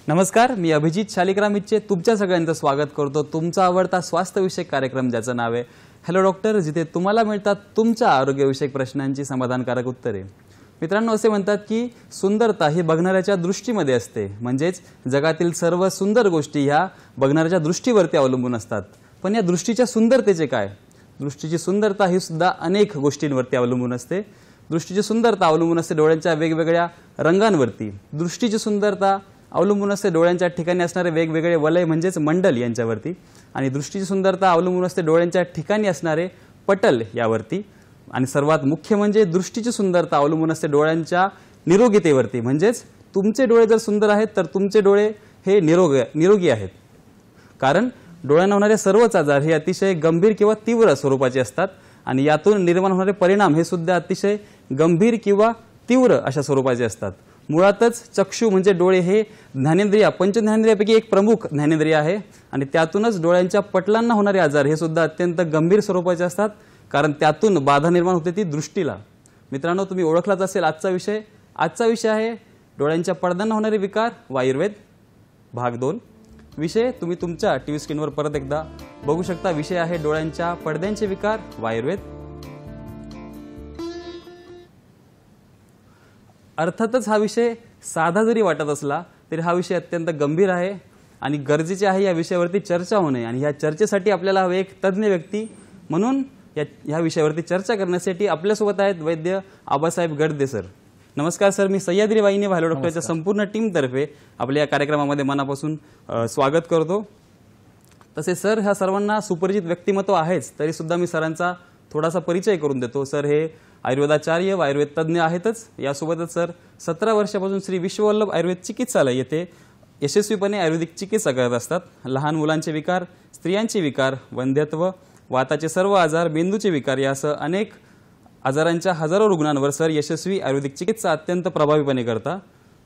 नमस्कार, मी अभिजित शालिग्रामीचे तुमच्या सगळ्यांचं स्वागत करतो तुमचा आवडता स्वास्थ्यविषयक कार्यक्रम ज्याचं नाव आहे हॅलो डॉक्टर, जिथे तुम्हाला मिळतात तुमच्या आरोग्यविषयक प्रश्नांची समाधानकारक उत्तरे। मित्रांनो, असे म्हणतात की सुंदरता ही बघणाऱ्याच्या दृष्टीमध्ये असते, म्हणजेच जगातील सर्व सुंदर गोष्टी ह्या बघणाऱ्याच्या दृष्टीवरती अवलंबून असतात। पण या दृष्टीच्या सुंदरतेचे काय? दृष्टीची सुंदरता ही सुद्धा अनेक गोष्टींवरती अवलंबून असते। दृष्टीची सुंदरता अवलंबून असते डोळ्यांच्या वेगवेगळ्या रंगांवरती। दृष्टीची सुंदरता अवलंबून असते डोळ्यांच्या ठिकाणी असणारे वेगवेगळे वलय म्हणजेच मंडल यांच्यावरती, आणि दृष्टीची सुंदरता अवलंबून असते डोळ्यांच्या ठिकाणी असणारे पटल यावरती, आणि सर्वात मुख्य म्हणजे दृष्टीची सुंदरता अवलंबून असते डोळ्यांच्या निरोगीतेवरती। म्हणजेच तुमचे डोळे जर सुंदर आहेत तर तुमचे डोळे हे निरोगी आहेत, कारण डोळ्यांना होणारे सर्वच आजार हे अतिशय गंभीर किंवा तीव्र स्वरूपाचे असतात, आणि यातून निर्माण होणारे परिणाम हे सुद्धा अतिशय गंभीर किंवा तीव्र अशा स्वरूपाचे असतात। मुळातच चक्षु म्हणजे डोळे हे ज्ञानेंद्रिय पंचज्ञानेंद्रियापैकी एक प्रमुख ज्ञानेंद्रिय आहे, आणि त्यातूनच डोळ्यांच्या पटलांना होणारे आजार हे सुद्धा अत्यंत गंभीर स्वरूपाचे असतात, कारण त्यातून बाधा निर्माण होते ती दृष्टीला। मित्रांनो, तुम्ही ओळखलाच असेल आजचा विषय आहे डोळ्यांच्या पडद्यांना होणारे विकार व आयुर्वेद भाग 2। विषय तुम्ही तुमच्या टीव्ही स्क्रीनवर परत एकदा बघू शकता। विषय आहे डोळ्यांच्या पडद्यांचे विकार व आयुर्वेद। अर्थातच हा विषय साधा जरी वाटत असला तरी हा विषय अत्यंत गंभीर आहे आणि गरजेचे आहे या विषयावरती चर्चा होणे, आणि या चर्चेसाठी आपल्याला हवे एक तज्ञ व्यक्ती। म्हणून या विषयावरती चर्चा करण्यासाठी आपल्यासोबत आहेत वैद्य आबासाहेब गडदे सर। नमस्कार सर, मी सह्याद्री वाहिनी हॅलो डॉक्टरच्या संपूर्ण टीमतर्फे आपल्या या कार्यक्रमामध्ये मनापासून स्वागत करतो। तसे सर ह्या सर्वांना सुपरिचित व्यक्तिमत्व आहेच, तरी सुद्धा मी सरांचा थोडासा परिचय करून देतो। सर हे आयुर्वेदाचार्य व आयुर्वेद तज्ञ आहेतच, यासोबतच सर 17 वर्षापासून श्री विश्ववल्लभ आयुर्वेद चिकित्सालय येथे यशस्वीपणे आयुर्वेदिक चिकित्सा करत असतात। लहान मुलांचे विकार, स्त्रियांचे विकार, वंध्यत्व, वाताचे सर्व आजार, मेंदूचे विकार यासह अनेक आजारांच्या हजारो रुग्णांवर सर यशस्वी आयुर्वेदिक चिकित्सा अत्यंत प्रभावीपणे करता।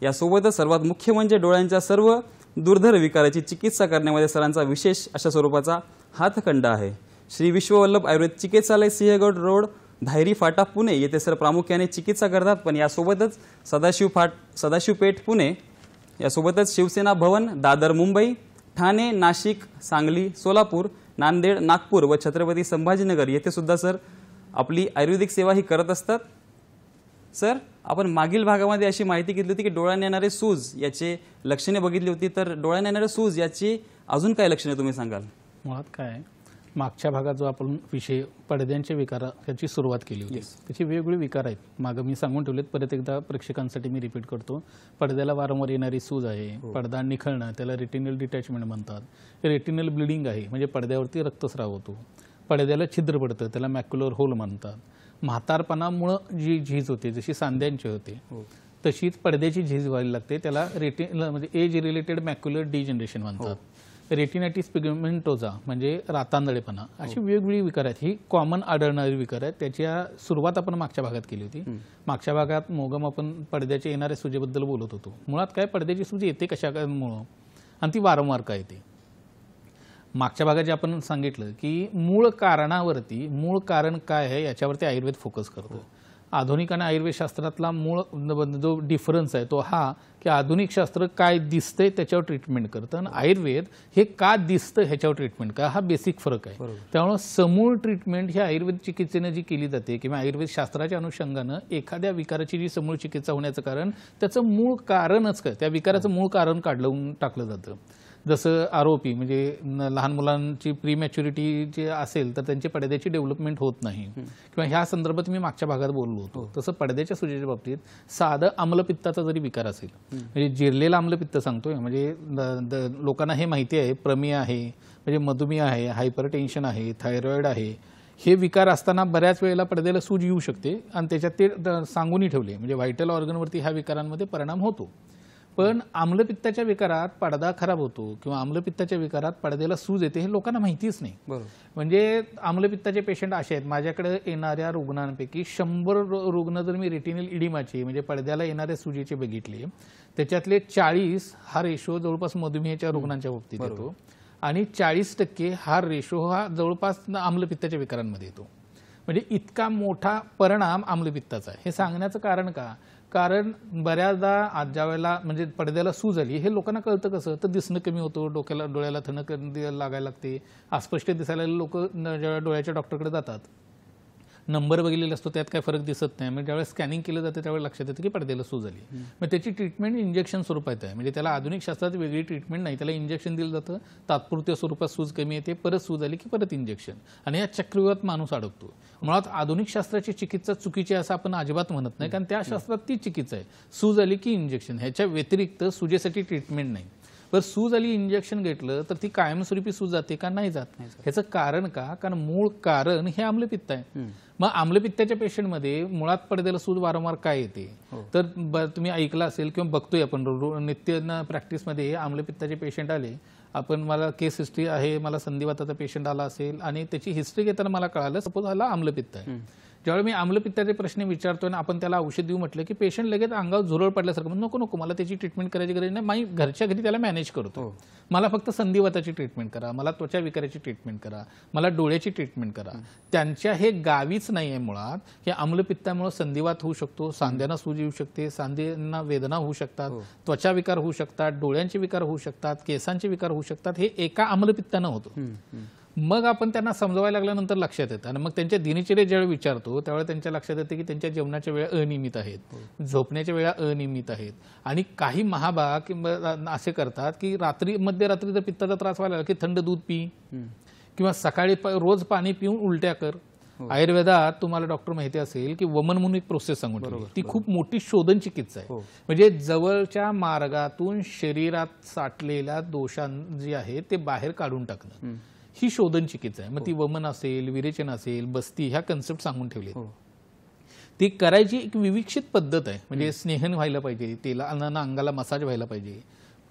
यासोबतच सर्वात मुख्य म्हणजे डोळ्यांच्या सर्व दुर्धर विकाराची चिकित्सा करण्यामध्ये सरांचा विशेष अशा स्वरूपाचा हातखंडा आहे। श्री विश्ववल्लभ आयुर्वेद चिकित्सालय, सिंहगड रोड, धायरी फाटा, पुणे येथे सर प्रामुख्याने चिकित्सा करतात। पण यासोबतच सदाशिवपेठ पुणे, यासोबतच शिवसेना भवन, दादर मुंबई, ठाणे, नाशिक, सांगली, सोलापूर, नांदेड, नागपूर व छत्रपती संभाजीनगर येथे सुद्धा सर आपली आयुर्वेदिक सेवा ही करत असतात। सर, आपण मागील भागामध्ये अशी माहिती घेतली होती की डोळ्यांना येणारे सूज याचे लक्षणे बघितली होती, तर डोळ्यांना येणारे सूज याची अजून काय लक्षणे तुम्ही सांगाल? मुळात काय, मागच्या भागात जो आपण विषय पडद्यांचे विकार याची सुरुवात केली होती, त्याचे वेगवेगळे विकार आहेत मागे मी सांगून ठेवलेत। परत एकदा प्रेक्षकांसाठी मी रिपीट करतो। पडद्याला वारंवार येणारी सूज आहे, पडदा निखळणं त्याला रेटिनल डिटॅचमेंट म्हणतात। रेटिनल ब्लिडिंग आहे म्हणजे पडद्यावरती रक्तस्राव होतो। पडद्याला छिद्र पडतं त्याला मॅक्युलर होल म्हणतात। म्हातारपणामुळे जी झीज होते, जशी सांध्यांची होते तशीच पडद्याची झीज व्हायला लागते, त्याला रेटिनल म्हणजे एज रिलेटेड मॅक्युलर डिजनरेशन म्हणतात। रेटिनायटिस पिगमेंटोजा म्हणजे रातांधळेपणा, अशी वेगवेगळी विकार आहेत। ही कॉमन आढळणारी विकार आहेत। त्याच्या सुरुवात आपण मागच्या भागात केली होती। मागच्या भागात मोगम आपण पडद्याच्या येणाऱ्या सुजेबद्दल बोलत होतो। मुळात काय, पडद्याची सूज येते कशामुळं आणि ती वारंवार का येते? मागच्या भागात जे आपण सांगितलं की मूळ कारणावरती, मूळ कारण काय आहे याच्यावरती आयुर्वेद फोकस करतो। आधुनिक आणि आयुर्वेद शास्त्रातला मूळ जो डिफरन्स आहे तो हा की आधुनिक शास्त्र काय दिसतंय त्याच्यावर ट्रीटमेंट करतं आणि आयुर्वेद हे का दिसतं ह्याच्यावर ट्रीटमेंट का, हा बेसिक फरक आहे। त्यामुळे समूळ ट्रीटमेंट ही आयुर्वेद चिकित्सेने जी केली जाते किंवा आयुर्वेद शास्त्राच्या अनुषंगानं एखाद्या विकाराची जी समूळ चिकित्सा होण्याचं कारण त्याचं मूळ कारणच काय, त्या विकाराचं मूळ कारण काढून टाकलं जातं। जसं आरोपी म्हणजे लहान मुलांची प्रीमॅच्युरिटी जे असेल तर त्यांची पडद्याची डेव्हलपमेंट होत नाही किंवा ह्या संदर्भात मी मागच्या भागात बोललो होतो। तसं पडद्याच्या सुजेच्या बाबतीत साधं आम्लपित्ताचा जरी विकार असेल, म्हणजे जिरलेला आम्लपित्त सांगतोय, म्हणजे लोकांना हे माहिती आहे प्रमेय आहे, म्हणजे मधुमेह आहे, हायपरटेन्शन आहे, थायरॉइड आहे, हे विकार असताना बऱ्याच वेळेला पडद्याला सूज येऊ शकते आणि त्याच्यात ते सांगूनही ठेवले म्हणजे व्हायटल ऑर्गनवरती ह्या विकारांमध्ये परिणाम होतो। पण आम्लपित्ताच्या विकारात पडदा खराब होतो किंवा आम्लपित्ताच्या विकारात पडद्याला सूज येते हे लोकांना माहितीच नाही। म्हणजे आम्लपित्ताचे पेशंट असे आहेत, माझ्याकडे येणाऱ्या रुग्णांपैकी 100 रुग्ण जर मी रेटिनल इडिमाचे म्हणजे पडद्याला येणाऱ्या सुजेचे बघितले, त्याच्यातले 40 हा रेशो जवळपास मधुमेहाच्या रुग्णांच्या बाबतीत येतो आणि 40% हा रेशो हा जवळपास आम्लपित्ताच्या विकारांमध्ये येतो। म्हणजे इतका मोठा परिणाम आम्लपित्ताचा आहे. हे सांगण्याचं कारण का? कारण बऱ्याचदा आज ज्या वेळेला म्हणजे पडद्याला सूज आली हे लोकांना कळतं कसं, तर दिसणं कमी होतं, डोळ्याला थणक लागायला लागते, अस्पष्ट दिसायला लोक ज्यावेळेला डोळ्याच्या डॉक्टरकडे जातात, नंबर बघितलेला असतो त्यात काय फरक दिसत नाही, म्हणजे ज्यावेळेस स्कॅनिंग केलं जातं त्यावेळेला लक्षात येतं की पडद्याला सूज आली. मग त्याची ट्रीटमेंट इंजेक्शन स्वरूपात आहे, म्हणजे त्याला आधुनिक शास्त्रात वेगळी ट्रीटमेंट नाही, त्याला इंजेक्शन दिलं जातं, तात्पुरत्या स्वरूपात सूज कमी येते, परत सूज आली की परत इंजेक्शन, आणि या चक्रव्यूहात माणूस अडकतो. मुळात आधुनिक शास्त्राची चिकित्सा चुकीची आहे असं आपण अजिबात म्हणत नाही, कारण त्या शास्त्रात ती चिकित्सा आहे, सूज आली की इंजेक्शन, ह्याच्या व्यतिरिक्त सुजेसाठी ट्रीटमेंट नाही. पण सूज आली इंजेक्शन घेतलं तर ती कायमस्वरूपी सूज जाते का? नाही जात. ह्याचं कारण का? कारण मूळ कारण हे आम्लपित्त आहे. मग आम्लपित्ताच्या पेशंटमध्ये मुळात पडद्याला सूज वारंवार काय येते, तर तुम्ही ऐकलं असेल किंवा बघतोय आपण नित्य प्रॅक्टिसमध्ये, आम्लपित्ताचे पेशंट आले, आपण मला केस हिस्ट्री आहे, मला संधिवाताचा पेशंट आला असेल आणि त्याची हिस्ट्री घेताना मला कळालं सपोज ह्याला आम्लपित्त आहे. ज्यावेळी मी आम्लपित्ताचे प्रश्न विचारतोय आणि आपण त्याला औषध देऊ म्हटलं की पेशंट लगेच अंगावर झुरळ पडल्यासारखं, नको नको मला त्याची ट्रीटमेंट करायची गरज नाही, मी घरच्या घरी त्याला मॅनेज करतो, मला फक्त संधिवाताची ट्रीटमेंट करा, मला त्वचा विकाराची ट्रीटमेंट करा, मला डोळ्याची ट्रीटमेंट करा. त्यांच्या हे गावीच नाही आहे. मुळात हे आम्लपित्तामुळे संधिवात होऊ शकतो, सांध्यांना सूज येऊ शकते, सांध्यांना वेदना होऊ शकतात, त्वचा विकार होऊ शकतात, डोळ्यांचे विकार होऊ शकतात, केसांचे विकार होऊ शकतात, हे एका आम्लपित्तानं होतं. मग आपण त्यांना समजवायला लागल्यानंतर लक्षात येतं, आणि मग त्यांच्या दिनचर्या ज्यावेळी विचारतो त्यावेळेला त्यांच्या लक्षात येते की त्यांच्या जेवणाच्या वेळा अनियमित आहेत, झोपण्याच्या वेळा अनियमित आहेत, आणि काही महाभाग असे करतात की मध्यरात्री जर पित्ताचा त्रास व्हायला की थंड दूध पी किंवा सकाळी रोज पाणी पिऊन उलट्या कर. आयुर्वेदात तुम्हाला डॉक्टर माहिती असेल की वमन म्हणून एक प्रोसेस सांगून ठेवली, ती खूप मोठी शोधन चिकित्सा आहे. म्हणजे जवळच्या मार्गातून शरीरात साठलेल्या दोषां जे आहे ते बाहेर काढून टाकणं, ही शोधन चिकित्सा आहे. मग ती वमन असेल, विरेचन असेल, बस्ती, ह्या कन्सेप्ट सांगून ठेवले. ती करायची एक विविक्षित पद्धत आहे. म्हणजे स्नेहन व्हायला पाहिजे, तेलानं अंगाला मसाज व्हायला पाहिजे,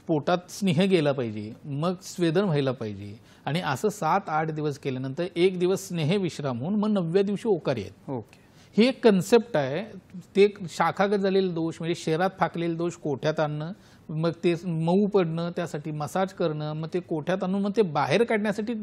पोटात स्नेह गेला पाहिजे, मग स्वेदन व्हायला पाहिजे, आणि असं 7-8 दिवस केल्यानंतर एक दिवस स्नेह विश्राम होऊन मग 9व्या दिवशी ओकारी आहेत. ही एक कन्सेप्ट आहे. ते शाखागत झालेले दोष म्हणजे शरीरात फाकलेले दोष कोठ्यात आणणं, मग ते मऊ पडणं, त्यासाठी मसाज करणं, मग ते कोठ्यात आणून मग ते बाहेर काढण्यासाठी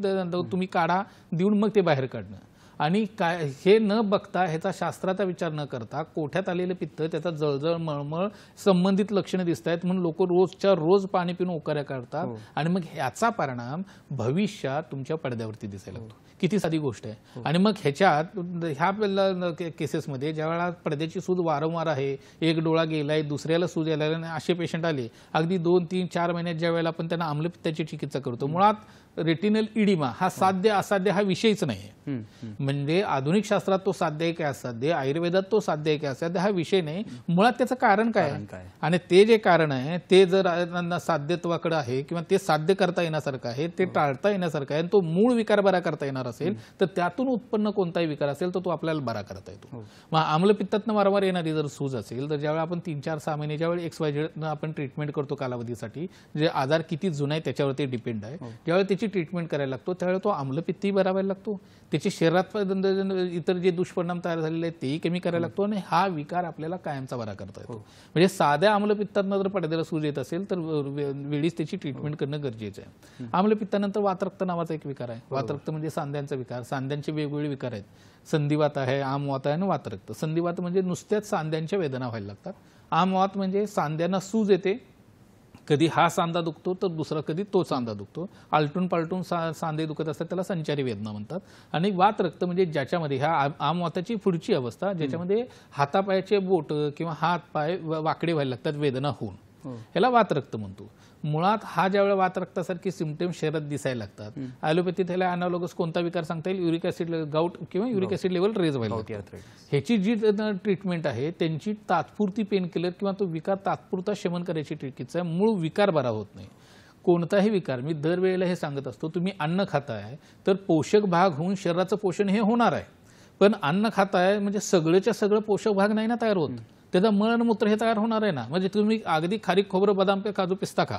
तुम्ही काढा देऊन मग ते बाहेर काढणं, आणि काय हे न बघता, ह्याचा शास्त्राचा विचार न करता कोठ्यात आलेलं पित्त, त्याचा जळजळ, मळमळ संबंधित लक्षणं दिसत आहेत म्हणून लोक रोजच्या रोज पाणी पिऊन ओकाऱ्या काढतात, आणि मग ह्याचा परिणाम भविष्यात तुमच्या पडद्यावरती दिसायला लागतो. किती साधी गोष्ट आहे. आणि मग ह्याच्यात ह्या केसेसमध्ये ज्यावेळेला पडद्याची सूज वारंवार आहे, एक डोळा गेलाय, दुसऱ्याला सूज यायला, असे पेशंट आले अगदी 2-3-4 महिन्यात ज्या वेळेला आपण त्यांना आम्लपित्ताची चिकित्सा करतो, मुळात रेटिनल इडिमा हा साध्य असाध्य हा विषयच नाही. म्हणजे आधुनिक शास्त्रात तो साध्य आहे की असाध्य, आयुर्वेदात तो साध्य आहे की असाध्य हा विषय नाही. मुळात त्याचं कारण काय आहे, आणि ते जे कारण आहे ते जर साध्यत्वाकडे आहे किंवा ते साध्य करता येण्यासारखं आहे, ते टाळता येण्यासारखं आहे, आणि तो मूळ विकार बरा करता येणार असेल तर त्यातून उत्पन्न कोणताही विकार असेल तर तो आपल्याला बरा करता येतो. मग आम्लपित्तातनं वारंवार येणारी जर सूज असेल तर ज्यावेळी आपण 3-4-6 महिने ज्यावेळी XYZ आपण ट्रीटमेंट करतो कालावधीसाठी, जे आजार किती जुना आहे त्याच्यावरती डिपेंड आहे, ज्यावेळी त्याची ट्रीटमेंट करायला लागतो त्यावेळी तो आम्लपित्तही बरा व्हायला लागतो, त्याचे शरीरात इतर जे दुष्परिणाम तयार झालेले आहेत तेही कमी करायला लागतो, आणि हा विकार आपल्याला कायमचा बरा करता येतो. म्हणजे साध्या आम्लपित्तातनं जर पडद्याला सूज येत असेल तर वेळीच त्याची ट्रीटमेंट करणं गरजेचं आहे. आम्लपित्तानंतर वातरक्त नावाचा एक विकार आहे. वातरक्त म्हणजे सांध्यांचा विकार. सांध्यांचे वेगवेगळे विकार आहेत. संधिवात आहे, आमवात आहे आणि वातरक्त. संधिवात म्हणजे नुसत्याच सांध्यांच्या वेदना व्हायला लागतात. आमवात म्हणजे सांध्यांना सूज येते, कधी हा सांधा दुखतो तर दुसरा कधी तो सांधा दुखतो, आलटून पालटून सांधे दुखत असतात, त्याला संचारी वेदना म्हणतात. आणि वातरक्त म्हणजे ज्याच्यामध्ये ह्या आमवाताची पुढची अवस्था, ज्याच्यामध्ये हातापायाचे बोट किंवा हात पाय वाकडे व्हायला लागतात वेदना होऊन, याला वातरक्त म्हणतो. मुळात हा ज्यावेळेला वातरक्तासारखी सिम्पटम शरीरात दिसायला लागतात, ॲलोपॅथीत ह्याला अनालॉगस कोणता विकार सांगता येईल, युरिक ऍसिड गाऊट किंवा युरिक ऍसिड लेवल रेज व्हायला लागतात. ह्याची जी ट्रीटमेंट आहे त्यांची तात्पुरती पेन किलर किंवा तो विकार तात्पुरता शमन करायची चिकित्सा आहे, मूळ विकार बरा होत नाही. कोणताही विकार, मी दरवेळेला हे सांगत असतो, तुम्ही अन्न खाताय तर पोषक भाग होऊन शरीराचं पोषण हे होणार आहे, पण अन्न खाताय म्हणजे सगळेच्या सगळं पोषक भाग नाही ना तयार होत, त्याचा मळ मूत्र हे तयार होणार आहे ना. म्हणजे तुम्ही अगदी खारीक खोबरं बदाम काजू पिस्ता खा,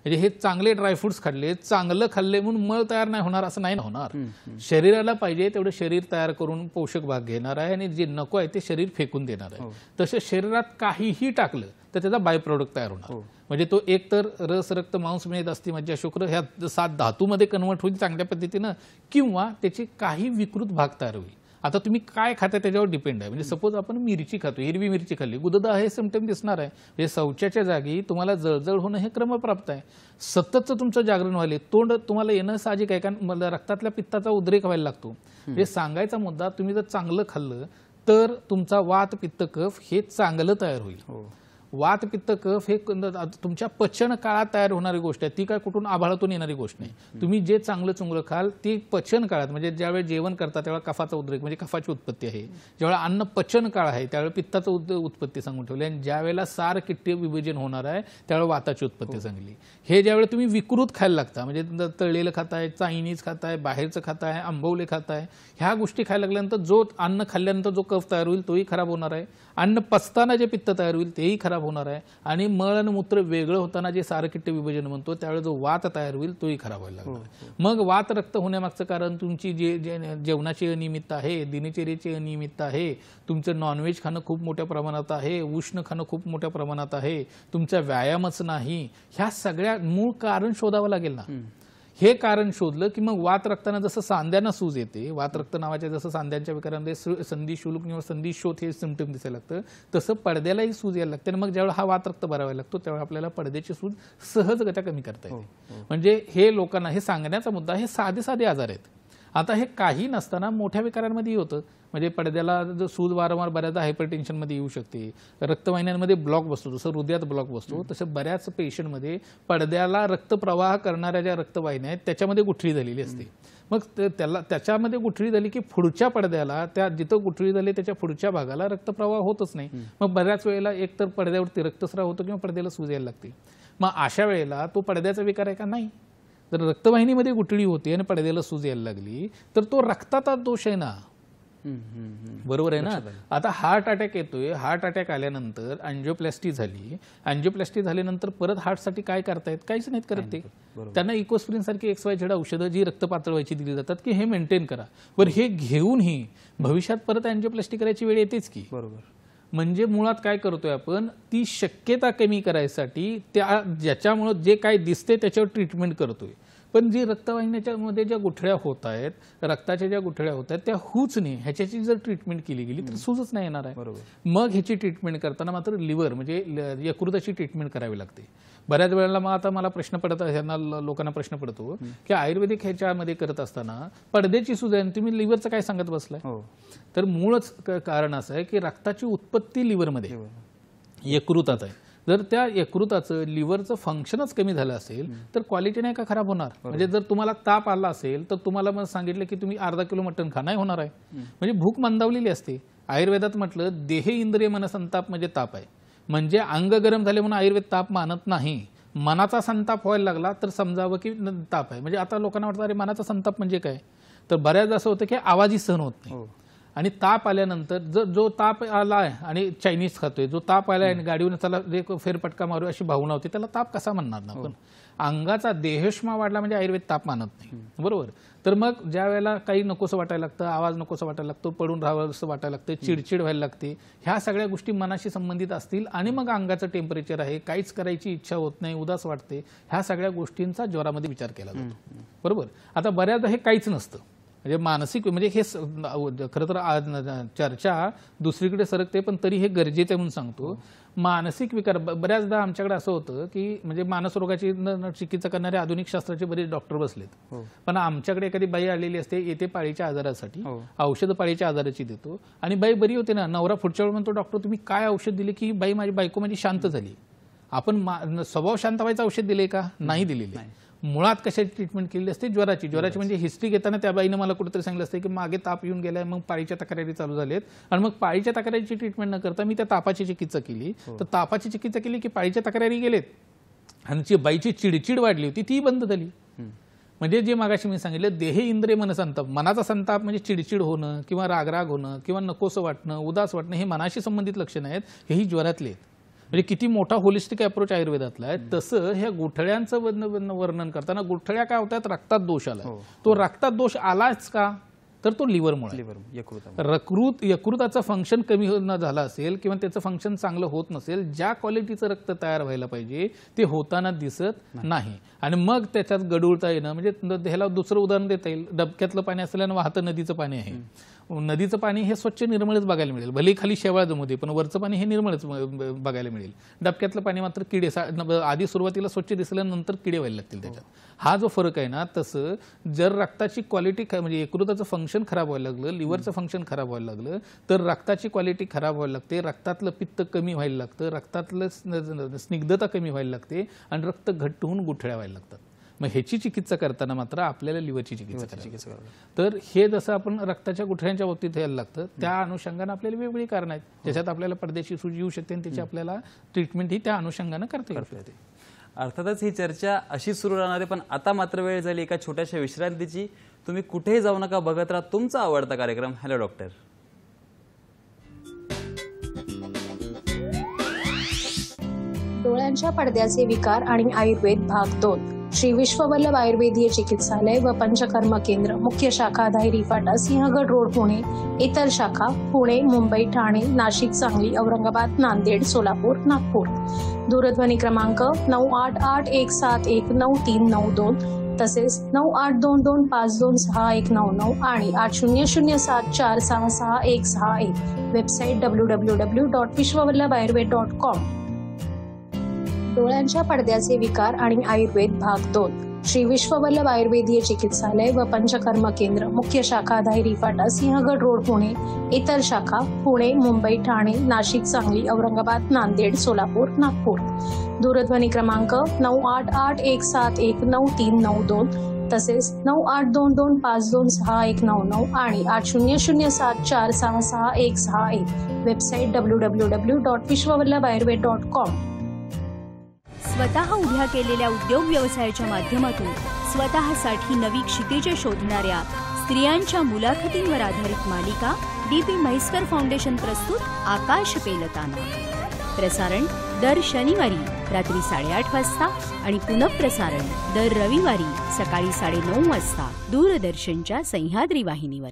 म्हणजे हे चांगले ड्रायफ्रुट्स खाल्ले, चांगलं खाल्ले म्हणून मळ तयार नाही होणार असं नाही होणार. शरीराला पाहिजे तेवढं शरीर तयार करून पोषक भाग घेणार आहे, आणि जे नको आहे ते शरीर फेकून देणार आहे. तसं शरीरात काहीही टाकलं तर त्याचा बाय प्रोडक्ट तयार होणार. म्हणजे तो एक तर रस, रक्त, मांस, मेद, अस्थि, मज्जा, शुक्र ह्या 7 धातूमध्ये कन्वर्ट होईल चांगल्या पद्धतीनं, किंवा त्याचे काही विकृत भाग तयार होईल. आता तुम्ही काय खाता त्याच्यावर डिपेंड आहे. म्हणजे सपोज आपण मिरची खातो, हिरवी मिरची खाल्ली, गुददा हे सिम्पटम दिसणार आहे. म्हणजे शौचाच्या जागी तुम्हाला जळजळ होणं हे क्रमप्राप्त आहे. सततचं तुमचं जागरण व्हायला, तोंड तुम्हाला येणं साहजिक आहे, कारण रक्तातल्या पित्ताचा उद्रेक व्हायला लागतो. म्हणजे सांगायचा मुद्दा, तुम्ही जर चांगलं खाल्लं तर तुमचा वात पित्त कफ हे चांगलं तयार होईल. वात पित्त कफ हे तुमच्या पचन काळात तयार होणारी गोष्ट आहे, ती काय कुठून आभाळातून येणारी गोष्ट नाही. तुम्ही जे चांगलं चुंगलं खाल ती पचन काळात, म्हणजे ज्यावेळी जेवण करता त्यावेळेला कफाचा उद्रेक म्हणजे कफाची उत्पत्ती आहे. ज्यावेळेला अन्न पचन काळ आहे त्यावेळेला पित्ताचं उत्पत्ती सांगून ठेवली, आणि ज्यावेळेला सार किट्टे विभाजन होणार आहे त्यावेळेला वाताची उत्पत्ती सांगली. हे ज्यावेळी तुम्ही विकृत खायला लागता, म्हणजे तळलेलं खाताय, चायनीज खाताय, बाहेरचं खाताय, आंबवले खाताय, ह्या गोष्टी खायला लागल्यानंतर जो अन्न खाल्ल्यानंतर जो कफ तयार होईल तोही खराब होणार आहे. अन्न पचताना जे पित्त तयार होईल तेही खराब होणार आहे. आणि मळ आणि मूत्र वेगळं होताना जे सारकिट्ट विभाजन म्हणतो त्यावेळेला जो वात तयार होईल तोही खराब व्हायला लागणार. मग वात रक्त होण्यामागचं कारण तुमची जे जेवणाची अनियमितता आहे, दिनचर्येची अनियमितता आहे, तुमचं नॉनव्हेज खाणं खूप मोठ्या प्रमाणात आहे, उष्ण खाणं खूप मोठ्या प्रमाणात आहे, तुमचा व्यायामच नाही, ह्या सगळ्या मूळ कारण शोधावं लागेल ना. हे कारण शोधलं की मग वात रक्ताना जसं सांध्यांना सूज येते, वात रक्त नावाच्या जसं सांध्यांच्या विकारांमध्ये संधी शुल्क किंवा संधी शोथ हे सिम्पटम दिसायला लागतं, तसं पडद्यालाही सूज यायला लागते. आणि मग ज्यावेळेला हा वात रक्त भरावा लागतो त्यावेळेला आपल्याला पडद्याची सूज सहजगत्या कमी करता येते. म्हणजे हे लोकांना हे सांगण्याचा मुद्दा, हे साधे साधे आजार आहेत. आता हे काही नसताना मोठ्या विकारांमध्ये होतं. म्हणजे पडद्याला सूज वारंवार बऱ्याचदा हायपरटेन्शनमध्ये येऊ शकते, रक्तवाहिन्यांमध्ये ब्लॉक बसतो, जसं हृदयात ब्लॉक बसतो तसं बऱ्याच पेशंटमध्ये पडद्याला रक्तप्रवाह करणाऱ्या ज्या रक्तवाहिन्या आहेत त्याच्यामध्ये गुठळी झालेली असते. मग त्याच्यामध्ये गुठळी झाली की पुढच्या पडद्याला, त्या जिथं गुठळी झाली त्याच्या पुढच्या भागाला रक्तप्रवाह होतच नाही. मग बऱ्याच वेळेला एक तर पडद्यावरती रक्तस्राव होतो किंवा पडद्याला सूज यायला लागते. मग अशा वेळेला तो पडद्याचा विकार आहे का? नाही. जर रक्तवाहिनीमध्ये गुठळी होती आणि पडद्याला सूज यायला लागली तर तो रक्ताचा दोष आहे ना. बरोबर आहे ना. आता हार्ट अटॅक येतोय, हार्ट अटॅक आल्यानंतर अँजिओप्लास्टी झाली, अँजिओप्लास्टी झाल्यानंतर परत हार्टसाठी काय करतायत? काहीच नाहीत करत ते. त्यांना इकोस्प्रिन सारखी XYZ औषधं जी रक्त पातळवायची दिली जातात की हे मेंटेन करा. बरं, हे घेऊनही भविष्यात परत अँजिओप्लास्टी करायची वेळ येतेच की. बरोबर. म्हणजे मुळात काय करतोय आपण, ती शक्यता कमी करायसाठी त्या ज्याच्यामुळे जे काय दिसते त्याच्यावर ट्रीटमेंट करतोय. पण जी रक्तवाहिन्याच्या मध्ये ज्या गुठळ्या होत आहेत, रक्ताच्या ज्या गुठळ्या होत आहेत त्या होऊच नाही, ह्याच्याची जर ट्रीटमेंट केली गेली तर सूजच नाही येणार आहे. मग ह्याची ट्रीटमेंट करताना मात्र लिव्हर म्हणजे यकृताची ट्रीटमेंट करावी लागते. बऱ्याच वेळेला मग आता मला प्रश्न पडत, ह्यांना लोकांना प्रश्न पडतो की आयुर्वेदिक ह्याच्यामध्ये करत असताना पडद्याची सूज आहे, तुम्ही लिव्हरचं काय सांगत बसलाय? तर मूळच कारण असं आहे की रक्ताची उत्पत्ती लिव्हरमध्ये यकृतात आहे. जर त्या यकृताचं लिव्हरचं फंक्शनच कमी झालं असेल तर क्वालिटी नाही का खराब होणार? म्हणजे जर तुम्हाला ताप आला असेल तर तुम्हाला मग सांगितलं की तुम्ही अर्धा किलो मटण खा, नाही होणार आहे. म्हणजे भूक मंदावलेली असते. आयुर्वेदात म्हटलं देह इंद्रिय मनसंताप म्हणजे ताप आहे. म्हणजे अंग गरम झाले म्हणून आयुर्वेद ताप मानत नाही. मनाचा संताप व्हायला लागला तर समजावं की ताप आहे. म्हणजे आता लोकांना वाटतं अरे मनाचा संताप म्हणजे काय? तर बऱ्याच असं होतं की आवाजही सहन होत नाही. आणि ताप आल्यानंतर जो ताप आलाय आणि चायनीज खातोय, जो ताप आलाय आणि गाडीवर चला फेरपटका मारू अशी भावना होती, त्याला ताप कसा म्हणणार ना आपण? अंगाचा देहश्मा वाढला म्हणजे आयुर्वेद ताप मानत नाही. बरोबर. तर मग ज्या वेळेला काही नकोसं वाटायला लागतं, आवाज नकोसं वाटायला लागतो, पडून राहावं असं वाटायला लागतं, चिडचिड व्हायला लागते, ह्या सगळ्या गोष्टी मनाशी संबंधित असतील आणि मग अंगाचं टेम्परेचर आहे, काहीच करायची इच्छा होत नाही, उदास वाटते, ह्या सगळ्या गोष्टींचा ज्वरामध्ये विचार केला जातो. बरोबर. आता बऱ्याचदा हे काहीच नसतं. म्हणजे मानसिक म्हणजे हे खरं तर चर्चा दुसरीकडे सरकते पण तरी हे गरजेचं म्हणून सांगतो. मानसिक विकार बऱ्याचदा आमच्याकडे असं होतं की म्हणजे मानस रोगाची चिकित्सा करणारे आधुनिक शास्त्राचे बरेच डॉक्टर बसलेत, पण आमच्याकडे एखादी बाई आलेली असते, येते पाळीच्या आजारासाठी, औषध पाळीच्या आजाराची देतो आणि बाई बरी होते ना, नवरा पुढच्या वेळी म्हणतो डॉक्टर तुम्ही काय औषध दिले की बाई माझी बायको माझी शांत झाली. आपण स्वभाव शांत व्हायचं औषध दिले का? नाही दिलेले. मुळात कशाची ट्रीटमेंट केली असते? ज्वराची. म्हणजे हिस्ट्री घेताना त्या बाईनं मला कुठेतरी सांगितलं असतं की मागे ताप येऊन गेलाय, मग पाळीच्या तक्रारी चालू झाल्यात आणि मग पाळीच्या तक्रारीची ट्रीटमेंट न करता मी त्या तापाची चिकित्सा केली. तर तापाची चिकित्सा केली की पाळीच्या तक्रारी गेलेत आणि जी बाईची चिडचिड वाढली होती ती बंद झाली. म्हणजे जे मागाशी मी सांगितलं देह इंद्रिय मनसंताप, मनाचा संताप म्हणजे चिडचिड होणं किंवा रागराग होणं किंवा नकोसं वाटणं, उदास वाटणं, हे मनाशी संबंधित लक्षणं आहेत. हेही ज्वरातले आहेत. म्हणजे किती मोठा होलिस्टिक अप्रोच आयुर्वेदातला आहे. तसं ह्या गुठळ्यांचं वर्णन करताना गुठळ्या काय होतात? रक्तात दोष आला. तो रक्तात दोष आलाच का? तर तो लिव्हरमुळे आहे. लिव्हर यकृताचं फंक्शन कमी न झालं असेल किंवा त्याचं फंक्शन चांगलं होत नसेल, ज्या क्वालिटीचं रक्त तयार व्हायला पाहिजे ते होताना दिसत नाही आणि मग त्याच्यात गडूळता येणं. म्हणजे ह्याला दुसरं उदाहरण देता येईल, डबक्यातलं पाणी असल्यानं वाहतं नदीचं पाणी आहे. नदीचं पाणी हे स्वच्छ निर्मळच बघायला मिळेल, भले खाली शेवाळ जमू दे, पण वरचं पाणी हे निर्मळच बघायला मिळेल. डबक्यातलं पाणी मात्र किडे आधी सुरुवातीला स्वच्छ दिसल्यानंतर किडे व्हायला लागतील त्याच्यात. हा जो फरक आहे ना, तसं जर रक्ताची क्वालिटी म्हणजे यकृताचं फंक्शन खराब व्हायला लागलं, लिव्हरचं फंक्शन खराब व्हायला लागलं, तर रक्ताची क्वालिटी खराब व्हायला लागते, रक्तातलं पित्त कमी व्हायला लागतं, रक्तातलं स्निग्धता कमी व्हायला लागते आणि रक्त घट्ट होऊन गुठळ्या व्हायला लागतात. मग ह्याची चिकित्सा करताना मात्र आपल्याला लिव्हरची चिकित्सा करायची. तर हे जसं आपण रक्ताच्या गुठळ्यांच्या बाबतीत यायला लागतं, त्या अनुषंगानं आपल्याला वेगवेगळी कारणं आहेत, ज्याच्यात आपल्याला पडद्याची सूज येऊ शकते आणि त्याची आपल्याला ट्रीटमेंट ही त्या अनुषंगानं करता येऊ शकते. अर्थातच ही चर्चा अशीच सुरू राहणार आहे, पण आता मात्र वेळ झाली एका छोट्याशा विश्रांतीची. तुम्ही कुठेही जाऊ नका, बघत राहा तुमचा आवडता कार्यक्रम हॅलो डॉक्टर. डोळ्यांच्या पडद्याचे विकार आणि आयुर्वेद भाग 2. श्री विश्ववल्लभ आयुर्वेदीय चिकित्सालय व पंचकर्म केंद्र, मुख्य शाखा धायरी फाटा, सिंहगड रोड, पुणे. इतर शाखा पुणे, मुंबई, ठाणे, नाशिक, सांगली, औरंगाबाद, नांदेड, सोलापूर, नागपूर. दूरध्वनी क्रमांक 9881719392 तसेच 9822526199 आणि 8007466161. Website www.vishwavallabhayurved.com. डोळ्यांच्या पडद्याचे विकार आणि आयुर्वेद भाग 2. श्री विश्ववल्लभ आयुर्वेदीय चिकित्सालय व पंचकर्म केंद्र, मुख्य शाखा धायरी फाटा, सिंहगड रोड, पुणे. इतर शाखा पुणे, मुंबई, ठाणे, नाशिक, सांगली, औरंगाबाद, नांदेड, सोलापूर, नागपूर. दूरध्वनी क्रमांक 9881719392 तसेच 9822526199 आणि 8007466161. Website www.vishwavallabhayurved.com. स्वतः उभ्या केलेल्या उद्योग व्यवसायाच्या माध्यमातून स्वतःसाठी नवी क्षितिजे शोधणाऱ्या स्त्रियांच्या मुलाखतींवर आधारित मालिका DP म्हैसकर फाउंडेशन प्रस्तुत आकाश पेलताना. प्रसारण दर शनिवारी रात्री 8:30 वाजता आणि पुनःप्रसारण दर रविवारी सकाळी 9:30 वाजता दूरदर्शनच्या सह्याद्री वाहिनीवर.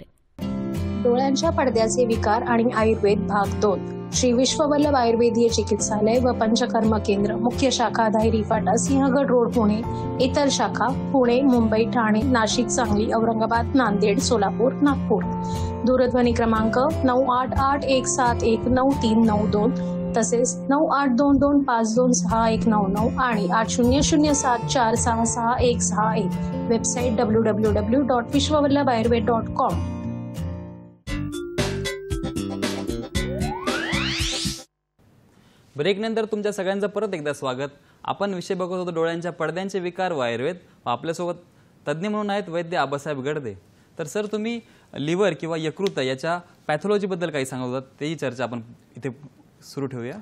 डोळ्यांच्या पडद्याचे विकार आणि आयुर्वेद भाग 2. श्री विश्ववल्लभ आयुर्वेदीय चिकित्सालय व पंचकर्म केंद्र, मुख्य शाखा धायरी फाटा, सिंहगड रोड, पुणे. इतर शाखा पुणे, मुंबई, ठाणे, नाशिक, सांगली, औरंगाबाद, नांदेड, सोलापूर, नागपूर. दूरध्वनी क्रमांक 9881719392 तसेच 9822526199 आणि 8007466161. Website www.vishwavallabhayurved.com. ब्रेकनंतर तुमच्या सगळ्यांचं परत एकदा स्वागत. आपण विषय बघत होतो डोळ्यांच्या पडद्यांचे विकार व आयुर्वेद. आपल्यासोबत तज्ज्ञ म्हणून आहेत वैद्य आबासाहेब गडदे. तर सर, तुम्ही लिव्हर किंवा यकृत याच्या पॅथॉलॉजीबद्दल काही सांगत होतात, तेही चर्चा आपण इथे सुरू ठेवूया.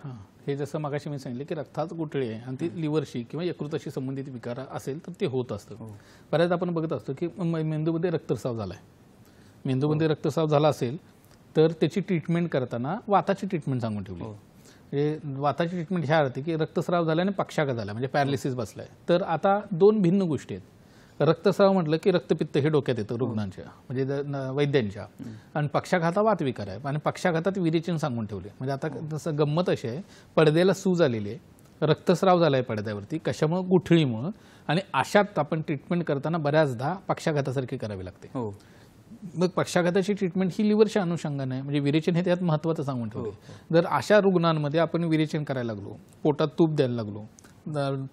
हे जसं मगाशी मी सांगितलं की रक्तात गुठळी आहे आणि ती लिव्हरशी किंवा यकृताशी संबंधित विकार असेल तर ते होत असतं. बऱ्याच आपण बघत असतो की मेंदूमध्ये रक्तस्राव झाला आहे. मेंदूमध्ये रक्तस्राव झाला असेल तर त्याची ट्रीटमेंट करताना वाताची ट्रीटमेंट सांगून ठेवली. म्हणजे वाताची ट्रीटमेंट ह्या अर्थ की रक्तस्राव झाल्याने पक्षाघात झाला, म्हणजे पॅरालिसिस बसलाय. तर आता दोन भिन्न गोष्टी आहेत. रक्तस्राव म्हटलं की रक्तपित्त हे डोक्यात येतं रुग्णांच्या, म्हणजे वैद्यांच्या, आणि पक्षाघाता वातविकार आहे आणि पक्षाघातात विरेचन सांगून ठेवले. म्हणजे आता जसं गंमत अशी आहे, पडद्याला सूज आलेली आहे, रक्तस्राव झाला आहे पडद्यावरती, कशामुळे? गुठळीमुळं. आणि अशात आपण ट्रीटमेंट करताना बऱ्याचदा पक्षाघातासारखी करावी लागते. मग पक्षाघाताची ट्रीटमेंट ही लिव्हरच्या अनुषंगाने आहे, म्हणजे विरेचन हे त्यात महत्त्वाचं सांगून ठेवले. जर अशा रुग्णांमध्ये आपण विरेचन करायला लागलो, पोटात तूप द्यायला लागलो,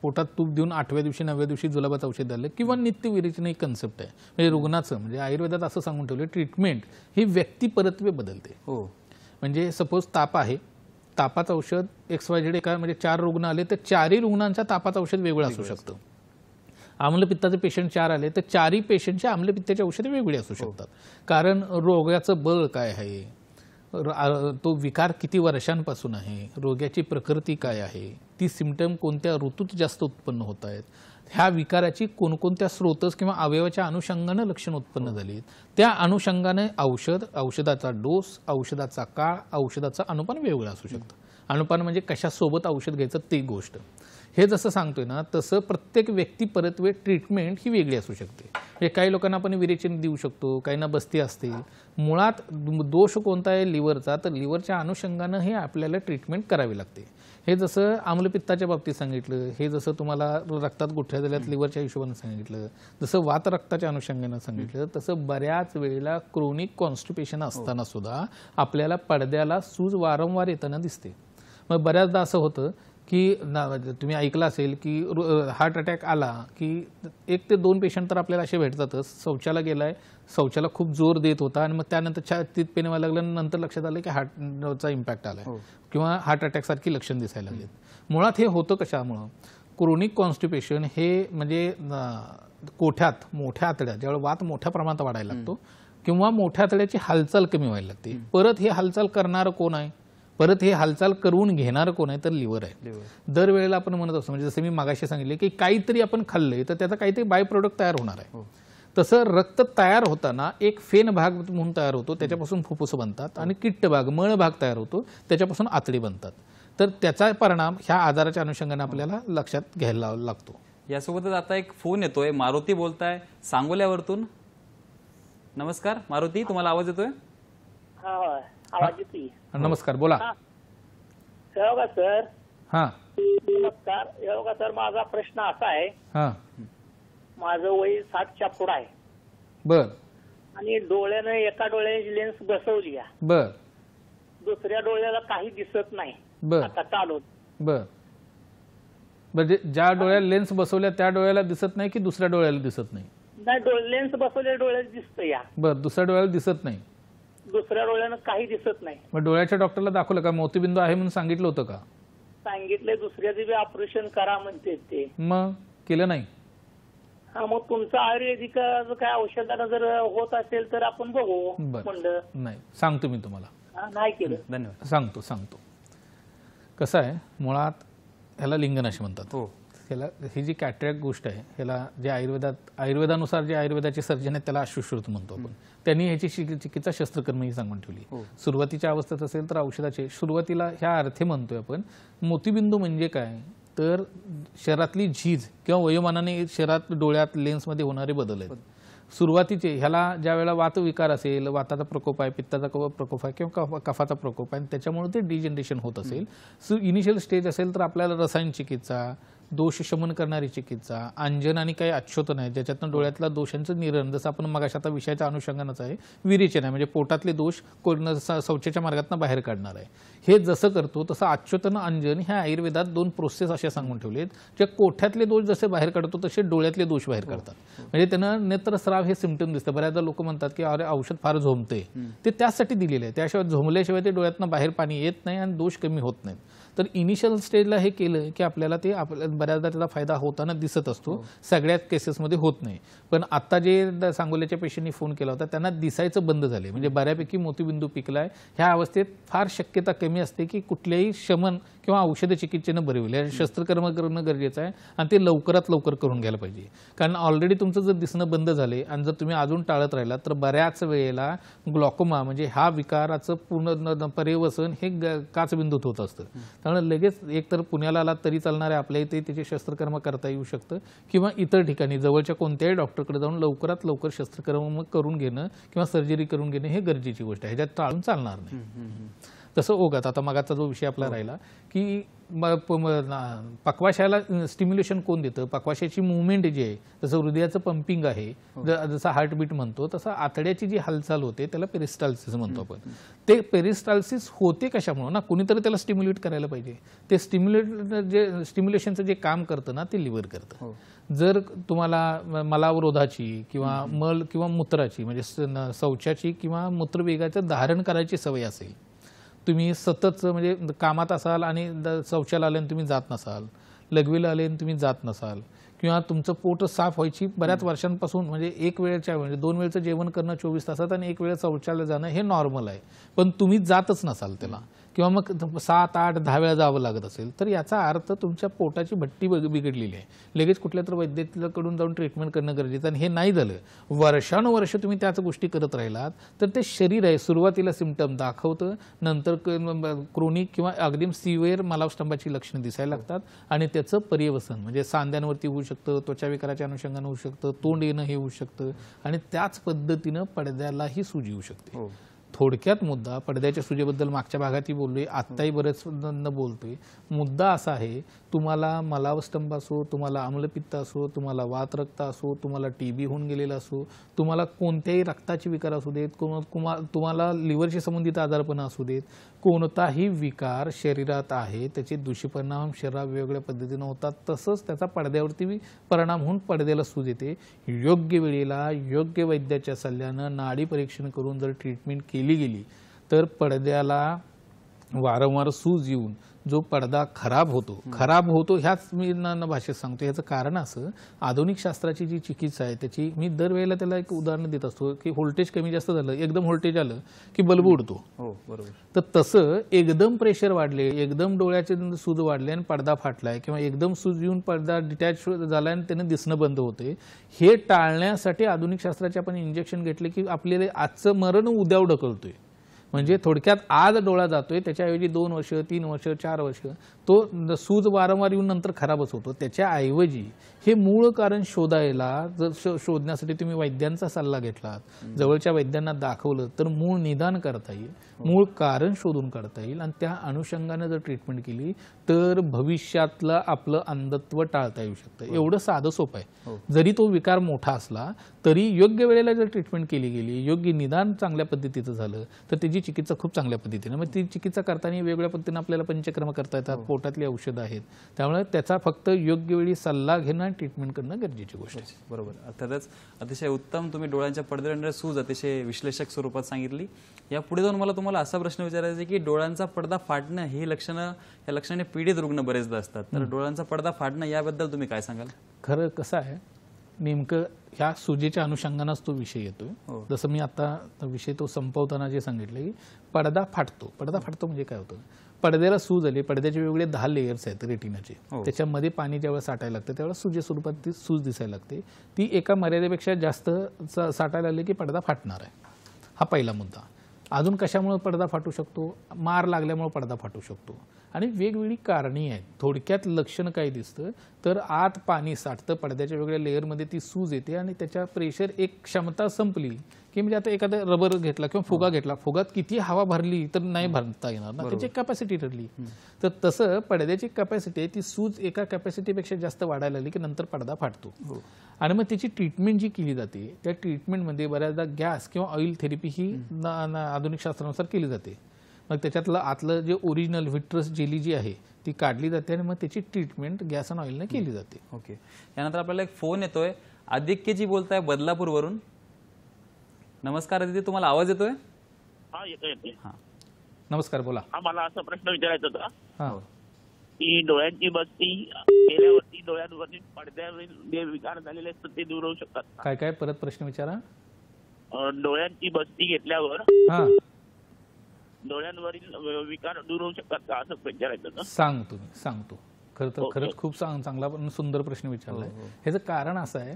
पोटात तूप देऊन 8व्या दिवशी 9व्या दिवशी जुलाबाचं औषध द्यायला, किंवा नित्य विरेचन ही कन्सेप्ट आहे. म्हणजे रुग्णाचं, म्हणजे आयुर्वेदात असं सांगून ठेवलं, ट्रीटमेंट ही व्यक्तिपरत्वे बदलते. म्हणजे सपोज ताप आहे, तापाचं औषध XYZ एका म्हणजे 4 रुग्ण आले तर 4ही रुग्णांच्या तापाचं औषध वेगळं असू शकतं. आम्लपित्ताचे पेशंट 4 आले तर 4ही पेशंटच्या आम्लपित्ताची औषधे वेगळी असू शकतात. कारण रोगाचं बळ काय आहे, तो विकार किती वर्षांपासून आहे, रोगाची प्रकृती काय आहे, ती सिम्पटम कोणत्या ऋतूत जास्त उत्पन्न होत आहेत, ह्या विकाराची कोणकोणत्या स्रोतस किंवा अवयवाच्या अनुषंगाने लक्षणं उत्पन्न झाली, त्या अनुषंगाने औषधाचा डोस, औषधाचा काळ, औषधाचं अनुपान वेगळं असू शकतं. अनुपान म्हणजे कशासोबत औषध घ्यायचं ती गोष्ट. हे जसं सांगतोय ना, तसं प्रत्येक व्यक्ती परत्वे ट्रीटमेंट ही वेगळी असू शकते. म्हणजे काही लोकांना आपण विरेचन देऊ शकतो, काहींना बस्ती असते. मुळात दोष कोणता आहे लिव्हरचा, तर लिव्हरच्या अनुषंगानं हे आपल्याला ट्रीटमेंट करावी लागते. हे जसं आम्लपित्ताच्या बाबतीत सांगितलं, हे जसं तुम्हाला रक्तात गुठळ्या झाल्यात लिव्हरच्या हिशोबाने सांगितलं, जसं वात रक्ताच्या अनुषंगानं सांगितलं, तसं बऱ्याच वेळेला क्रोनिक कॉन्स्टिपेशन असताना सुद्धा आपल्याला पडद्याला सूज वारंवार येताना दिसते. मग बऱ्याचदा असं होतं की तुम्ही ऐकलं असेल की हार्ट अटॅक आला की 1 ते 2 पेशंट तर आपल्याला असे भेटतातच. शौचाला गेलाय, शौचाला खूप जोर देत होता आणि मग त्यानंतर छातीत पेन व्हायला लागलं, नंतर लक्षात आलं की हार्टचा इम्पॅक्ट आलाय किंवा हार्ट अटॅक सारखी लक्षण दिसायला लागलीत. मुळात हे होतं कशामुळं? क्रोनिक कॉन्स्टिपेशन हे म्हणजे कोठ्यात मोठ्या आतड्यात ज्यावेळी वात मोठ्या प्रमाणात वाढायला लागतो किंवा मोठ्या आतड्याची हालचाल कमी व्हायला लागते. परत हे हालचाल करणारं कोण आहे? परत हे हालचाल करून घेणार कोण आहे? तर लिव्हर आहे. दरवेळेला आपण म्हणत असतो, म्हणजे जसं मी मागाशी सांगितले की काहीतरी आपण खाल्लंय तर त्याचा काहीतरी बाय प्रोडक्ट तयार होणार आहे. तसं रक्त तयार होताना एक फेन भाग म्हणून तयार होतो, त्याच्यापासून फुफ्फुस बनतात, आणि किट्ट भाग मळ भाग तयार होतो, त्याच्यापासून आतडी बनतात. तर त्याचा परिणाम ह्या आजाराच्या अनुषंगाने आपल्याला लक्षात घ्यायला लागतो. यासोबतच आता एक फोन येतोय. मारुती बोलताय सांगोल्यावरतून. नमस्कार मारुती, तुम्हाला आवाज येतोय? आवाज येतोय. नमस्कार, बोला. Yoga sir. हा नमस्कार. योगा सर, माझा प्रश्न असा आहे, हा माझं वय 60च्या पुढं आहे. बर आणि डोळ्यानं एका डोळ्याची लेन्स बसवली आहे, बर दुसऱ्या डोळ्याला काही दिसत नाही. बर आता चालू बर म्हणजे ज्या डोळ्याला लेन्स बसवल्या त्या डोळ्याला दिसत नाही की दुसऱ्या डोळ्याला दिसत नाही? नाही, लेन्स बसवल्या डोळ्यात दिसतं या, बर दुसऱ्या डोळ्याला दिसत नाही. दुसऱ्या डोळ्यानं काही दिसत नाही. मग डोळ्याच्या डॉक्टरला दाखवलं का? मोतीबिंदू आहे म्हणून सांगितलं होतं का? सांगितलंय, दुसऱ्याचं बी ऑपरेशन करा म्हणते ते. मग केलं नाही? हा, मग तुमचं आयुर्वेदिक काय औषधानं जर होत असेल तर आपण बघू म्हणलं. नाही, सांगतो मी तुम्हाला. नाही केलं. धन्यवाद. सांगतो. कसं आहे, मुळात ह्याला लिंगनाशी म्हणतात. हो. ह्याला ही जी कॅटरॅक्ट गोष्ट आहे, ह्याला जे आयुर्वेदानुसार जे आयुर्वेदाचे सर्जन आहेत त्याला अश्रुश्रुत म्हणतो आपण. त्यांनी ह्याची चिकित्सा शस्त्रकर्म ही सांगून ठेवली. सुरुवातीच्या अवस्थेत असेल तर औषधाचे, सुरुवातीला ह्या अर्थे म्हणतोय आपण. मोतीबिंदू म्हणजे काय? तर शरीरातली झीज किंवा वयोमानाने शरीरात डोळ्यात लेन्समध्ये होणारे बदल आहेत. सुरुवातीचे ह्याला ज्या वेळेला वातविकार असेल, वाताचा प्रकोप आहे, पित्ताचा प्रकोप आहे किंवा कफाचा प्रकोप आहे, त्याच्यामुळे ते डिजनरेशन होत असेल. इनिशियल स्टेज असेल तर आपल्याला रसायन चिकित्सा, दोष शमन करणारी चिकित्सा, अंजन आणि काही आच्छोदन आहे ज्याच्यातून डोळ्यातल्या दोषांचं निरण, जसं आपण मगाशी आता विषयाच्या अनुषंगानंच आहे, विरेचन आहे म्हणजे पोटातले दोष शौचाच्या मार्गातून बाहेर काढणार आहे. हे जसं करतो तसं आच्छोदन, अंजन ह्या आयुर्वेदात 2 प्रोसेस अशा सांगून ठेवलेत, जे कोठ्यातले दोष जसे बाहेर काढतो तसे डोळ्यातले दोष बाहेर काढतात. म्हणजे त्यांना नेत्रस्राव हे सिम्पटम दिसतं. बऱ्याचदा लोक म्हणतात की अरे औषध फार झोमते, ते त्यासाठी दिलेले आहे. त्याशिवाय झोमल्याशिवाय ते डोळ्यातनं बाहेर पाणी येत नाही आणि दोष कमी होत नाहीत. तर इनिशियल स्टेजला हे केलं की आपल्याला ते बऱ्याचदा त्याचा फायदा होताना दिसत असतो. सगळ्याच केसेसमध्ये होत नाही. पण आता जे सांगोल्याच्या पेशंटनी फोन केला होता त्यांना दिसायचं बंद झाले, म्हणजे बऱ्यापैकी मोतीबिंदू पिकलाय. ह्या अवस्थेत फार शक्यता कमी असते की कुठल्याही शमन किंवा औषध चिकित्सेनं बरे होईल. शस्त्रकर्म करणं गरजेचं आहे आणि ते लवकरात लवकर करून घ्यायला पाहिजे. कारण ऑलरेडी तुमचं जर दिसणं बंद झाले आणि जर तुम्ही अजून टाळत राहिला तर बऱ्याच वेळेला ग्लॉकोमा म्हणजे हा विकाराचं पूर्ण पर्यवसन हे काचबिंदूत होत असतं. त्यामुळे लगेच एकतर पुण्याला आला तरी चालणार आहे, आपल्या इथे त्याचे शस्त्रकर्म करता येऊ शकतं किंवा इतर ठिकाणी जवळच्या कोणत्याही डॉक्टरकडे जाऊन लवकरात लवकर शस्त्रकर्म करून घेणं किंवा सर्जरी करून घेणं हे गरजेची गोष्ट आहे. ह्याच्यात टाळून चालणार नाही. तसं ओघात आता मगाचा जो विषय आपला राहिला की पक्वाशयाला स्टिम्युलेशन कोण देतं? पक्वाशयाची मुवमेंट जी आहे, जसं हृदयाचं पंपिंग आहे, जसं हार्टबीट म्हणतो, तसं आतड्याची जी हालचाल होते त्याला पेरिस्टाल्सिस म्हणतो आपण. ते पेरिस्टाल्सिस होते कशामुळे ना, कुणीतरी त्याला स्टिम्युलेट करायला पाहिजे. ते स्टिम्युलेशनचं जे काम करतं ना ते लिव्हर करतं. जर तुम्हाला मलावरोधाची किंवा मल किंवा मूत्राची म्हणजे शौचाची किंवा मूत्रवेगाचं धारण करायची सवय असेल, तुम्ही सतत म्हणजे कामात असाल आणि शौचाला आले आणि तुम्ही जात नसाल, लघवीला आले आणि तुम्ही जात नसाल, किंवा तुमचं पोट साफ व्हायची बऱ्याच वर्षांपासून म्हणजे एक वेळच्या म्हणजे 2 वेळचं जेवण करणं 24 तासात आणि 1 वेळ शौचालय जाणं हे नॉर्मल आहे, पण तुम्ही जातच नसाल त्याला किंवा मग 7, 8, 10 वेळा जावं लागत असेल तर याचा अर्थ तुमच्या पोटाची भट्टी बिघडलेली आहे. लगेच कुठल्या तर वैद्यकीकडून जाऊन ट्रीटमेंट करणं गरजेचं. आणि हे नाही झालं, वर्षानुवर्ष तुम्ही त्याच गोष्टी करत राहिलात तर ते शरीर आहे सुरुवातीला सिम्पटम दाखवतं, नंतर क्रोनिक किंवा अगदी सिव्हिअर मलावस्तंभाची लक्षणं दिसायला लागतात आणि त्याचं पर्यवसन म्हणजे सांध्यांवरती होऊ शकतं, त्वचा विकाराच्या अनुषंगानं होऊ शकतं, तोंड येणं हे होऊ शकतं आणि त्याच पद्धतीनं पडद्यालाही सूज येऊ शकते. थोडक्यात मुद्दा पडद्याच्या सूजेबद्दल मागच्या भागातही बोललोय, आत्ताही बरेच बोलतोय. मुद्दा असा आहे, तुम्हाला मलावस्तंभ असो, तुम्हाला आम्लपित्त असो, तुम्हाला वातरक्त असो, तुम्हाला TB होऊन गेलेला असो, तुम्हाला कोणत्याही रक्ताचे विकार असू देत, तुम्हाला लिव्हरशी संबंधित आजारपण असू देत, कोणताही विकार शरीरात आहे त्याचे दुष्परिणाम शरीरात वेगवेगळ्या पद्धतीने होतात. तसंच त्याचा पडद्यावरती परिणाम होऊन पडद्याला सूज येते. योग्य वेळेला योग्य वैद्याच्या सल्ल्यानं नाडी परीक्षण करून जर ट्रीटमेंट केली गेली तर पडद्याला वारंवार सूज येऊन जो पडदा खराब होतो ह्याच मी भाषेत सांगतो. याचं कारण असं, आधुनिक शास्त्राची जी चिकित्सा आहे त्याची मी दरवेळेला त्याला एक उदाहरण देत असतो की व्होल्टेज कमी जास्त झालं, एकदम व्होल्टेज आलं की बल्ब उडतो. बरोबर. तर तसं एकदम प्रेशर वाढले, एकदम डोळ्याचे सूज वाढले आणि पडदा फाटलाय किंवा एकदम सूज येऊन पडदा डिटॅच झाला आणि त्यानं दिसणं बंद होते, हे टाळण्यासाठी आधुनिक शास्त्राचे आपण इंजेक्शन घेतले की आपल्याला आजचं मरण उद्या ढकलतोय. म्हणजे थोडक्यात आज डोळा जातोय त्याच्याऐवजी 2 वर्ष 3 वर्ष 4 वर्ष तो सूज वारंवार येऊन नंतर खराबच होतो. त्याच्याऐवजी हे मूळ कारण शोधण्यासाठी तुम्ही वैद्यांचा सल्ला घेतलात, जवळच्या वैद्यांना दाखवलं तर मूळ निदान करता येईल, मूळ कारण शोधून काढता येईल आणि त्या अनुषंगाने जर ट्रीटमेंट केली तर भविष्यातलं आपलं अंधत्व टाळता येऊ शकतं. एवढं साधं सोपं आहे. जरी तो विकार मोठा असला तरी योग्य वेळेला जर ट्रीटमेंट केली गेली, योग्य निदान चांगल्या पद्धतीचं झालं तर त्याची चिकित्सा खूप चांगल्या पद्धतीने, मग ती चिकित्सा करताना वेगवेगळ्या पद्धतीने आपल्याला पंचकर्म करता येतात, पोटातली औषधं आहेत. त्यामुळे त्याचा फक्त योग्य वेळी सल्ला घेणं आणि ट्रीटमेंट करणं गरजेची गोष्ट आहे. बरोबर. अर्थातच अतिशय उत्तम तुम्ही डोळ्यांच्या पडद्यावर सूज अतिशय विश्लेषक स्वरूपात सांगितली. या पुढे जाऊन मला तुम्हाला असा प्रश्न विचारायचा आहे की डोळ्यांचा पडदा फाटणं ही लक्षणं, या लक्षणाने पीडित रुग्ण बरेचदा असतात, तर डोळ्यांचा पडदा फाटणं याबद्दल तुम्ही काय सांगाल? खरं कसं आहे, नेमकं ह्या सुजेच्या अनुषंगानेच तो विषय येतोय. जसं मी आता विषय तो संपवताना जे सांगितलं की पडदा फाटतो म्हणजे काय होतं, पडद्याला सूज आली, पडद्याचे वेगवेगळे 10 लेयर्स आहेत रेटिनाचे, त्याच्यामध्ये पाणी ज्यावेळेस साठायला लागतं त्यावेळेस सूजे स्वरूपात ती सूज दिसायला लागते. ती एका मर्यादेपेक्षा जास्त साठायला लागली की पडदा फाटणार आहे. हा पहिला मुद्दा. अजून कशामुळे पडदा फाटू शकतो? मार लागल्यामुळे पडदा फाटू शकतो आणि वेगवेगळी कारणे आहेत. थोडक्यात लक्षण काय दिसतं तर आत पाणी साठतं, पडद्याच्या वेगळ्या लेअरमध्ये ती सूज येते आणि त्याच्या प्रेशर एक क्षमता संपली की म्हणजे आता एखादा रबर घेतला किंवा फुगा घेतला, फुगात किती हवा भरली तर नाही भरता येणार ना, त्याची कॅपॅसिटी ठरली. तर तसं पडद्याची कॅपॅसिटी ती सूज एका कॅपॅसिटीपेक्षा जास्त वाढायला लागली की नंतर पडदा फाटतो. आणि मग त्याची ट्रीटमेंट जी केली जाते त्या ट्रीटमेंटमध्ये बऱ्याचदा गॅस किंवा ऑइल थेरपी ही आधुनिक शास्त्रानुसार केली जाते. मग त्याच्यातलं आतलं जे ओरिजिनल व्हिट्रस जेली जी आहे ती काढली जाते आणि मग त्याची ट्रीटमेंट गॅस आणि ऑइलने केली जाते. ओके. यानंतर आपल्याला एक फोन येतोय, आदित्यजी बोलताय बदलापूरवरून. नमस्कार आदित्य, तुम्हाला आवाज येतोय? हा, येतोय. नमस्कार, बोला. हा, मला असा प्रश्न विचारायचा होता हा, की डोळ्यांची बस्ती केल्यावरती डोळ्यांवरती पडद्यावरील जे विकार झालेले असतात ते दूर होऊ शकतात का? काय परत प्रश्न विचारा. डोळ्यांची बस्ती घेतल्यावर हा, डोळ्यांवरील विकार दूर होऊ शकतात का असं विचारायचं होतं. सांगतो. खरंच खूप चांगला पण सुंदर प्रश्न विचारलाय. ह्याचं कारण असं आहे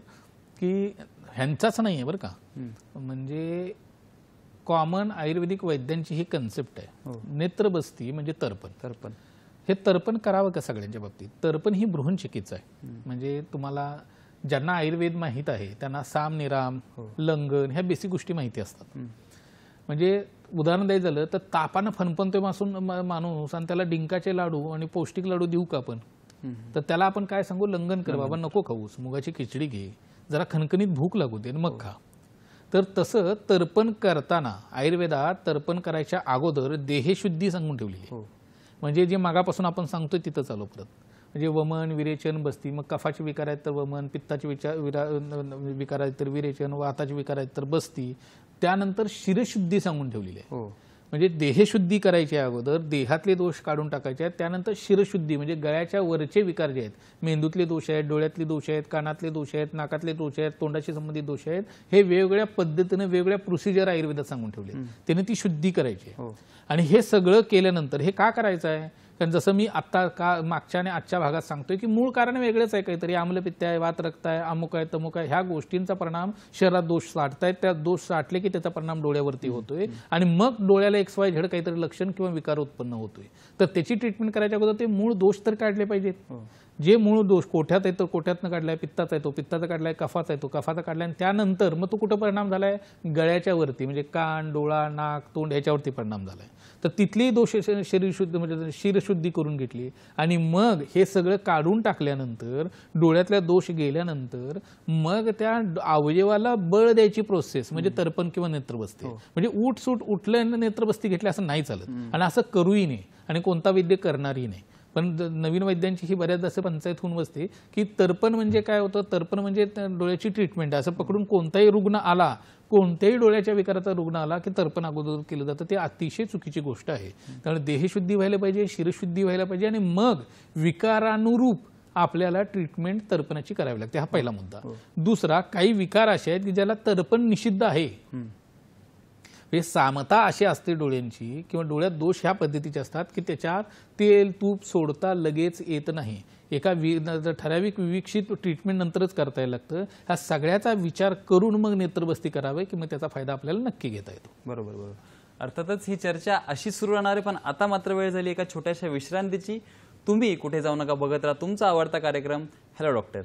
की ह्यांचाच नाही आहे बरं का, म्हणजे कॉमन आयुर्वेदिक वैद्यांची ही कन्सेप्ट आहे. नेत्रबस्ती म्हणजे तर्पण. हे तर्पण करावं का सगळ्यांच्या बाबतीत? तर्पण ही बृहन चिकित्सा आहे. म्हणजे तुम्हाला ज्यांना आयुर्वेद माहीत आहे त्यांना साम निराम लंगन ह्या बेसिक गोष्टी माहिती असतात. म्हणजे उदाहरण द्यायचं झालं तर तापानं फणफणतोय माणूस आणि त्याला डिंकाचे लाडू आणि पौष्टिक लाडू देऊ का आपण? तर त्याला आपण काय सांगू, लंगन कर बाबा, नको खाऊस, मुगाची खिचडी घे, जरा खणखणीत भूक लागू दे मग खा. तर तसं तर्पण करताना आयुर्वेदात तर्पण करायच्या अगोदर देहशुद्धी सांगून ठेवली आहे. म्हणजे जे मागापासून आपण सांगतोय तिथं चालू परत, म्हणजे वमन विरेचन बस्ती. मग कफाचे विकार आहेत तर वमन, पित्ताचे विकार आहेत तर विरेचन, वाताचे विकार आहेत तर बस्ती. त्यानंतर शिरशुद्धी सांगून ठेवलेली आहे. म्हणजे देहशुद्धी करायची आहे अगोदर, देहातले दोष काढून टाकायचे आहेत, त्यानंतर शिरशुद्धी म्हणजे गळ्याच्या वरचे विकार जे आहेत, मेंदूतले दोष आहेत, डोळ्यातले दोष आहेत, कानातले दोष आहेत, नाकातले दोष आहेत, तोंडाशी संबंधित दोष आहेत, हे वेगवेगळ्या पद्धतीने वेगवेगळ्या प्रोसिजर आयुर्वेदात सांगून ठेवले. त्याने ती शुद्धी करायची आहे. आणि हे सगळं केल्यानंतर हे का करायचं आहे, कारण जसं मी आता मागच्या आणि आजच्या भागात सांगतोय की मूळ कारण वेगळंच आहे, काहीतरी आम्लपित्त आहे, वात रक्त आहे, अमुक आहे, तमुक आहे, ह्या गोष्टींचा परिणाम शरीरात दोष साठतायत, त्या दोष साठले की त्याचा परिणाम डोळ्यावरती होतोय आणि मग डोळ्याला XYZ काहीतरी लक्षण किंवा विकार उत्पन्न होतोय. तर त्याची ट्रीटमेंट करायच्या अगोदर ते मूळ दोष तर काढले पाहिजेत. जे मूळ दोष कोठ्यात येतो, कोठ्यातनं काढलाय, पित्ताचा येतो, पित्ताचा काढलाय, कफाचा येतो, कफाचा काढलाय, आणि त्यानंतर मग तो कुठं परिणाम झालाय, गळ्याच्या वरती म्हणजे कान, डोळा, नाक, तोंड याच्यावरती परिणाम झालाय. तर तिथली दोष शरीरशुद्धी म्हणजे शिरशुद्धी करून घेतली आणि मग हे सगळं काढून टाकल्यानंतर, डोळ्यातल्या दोष गेल्यानंतर मग त्या अवयवाला बळ द्यायची प्रोसेस म्हणजे तर्पण किंवा नेत्रबस्ती. म्हणजे उठसूट उठल्यानं नेत्रबस्ती घेतली असं नाही चालत आणि असं करूही नाही आणि कोणता वैद्य करणारही नाही. पण नवीन वैद्यांची ही बऱ्याचदा असं पंचायत होऊन बसते की तर्पण म्हणजे काय होतं, तर्पण म्हणजे डोळ्याची ट्रीटमेंट असं पकडून कोणताही रुग्ण आला, कोणत्याही डोळ्याच्या विकाराचा रुग्ण आला की तर्पण अगोदर केलं जातं. ते अतिशय चुकीची गोष्ट आहे. त्यामुळे देहशुद्धी व्हायला पाहिजे, शिरशुद्धी व्हायला पाहिजे आणि मग विकारानुरूप आपल्याला ट्रीटमेंट तर्पणाची करावी लागते. हा पहिला मुद्दा. दुसरा, काही विकार असे आहेत की ज्याला तर्पण निषिद्ध आहे. म्हणजे सामता अशी असते डोळ्यांची किंवा डोळ्यात दोष ह्या पद्धतीचे असतात की त्याच्यात तेल तूप सोडता लगेच येत नाही. एका ठराविक विकसित ट्रीटमेंट नंतरच करता यायला लागतं. ह्या सगळ्याचा विचार करून मग नेत्रबस्ती करावी की मग त्याचा फायदा आपल्याला नक्की घेता येतो. बरोबर बरोबर. अर्थातच ही चर्चा अशी सुरू राहणार आहे, पण आता मात्र वेळ झाली एका छोट्याशा विश्रांतीची. तुम्ही कुठे जाऊ नका, बघत राहा तुमचा आवडता कार्यक्रम हॅलो डॉक्टर.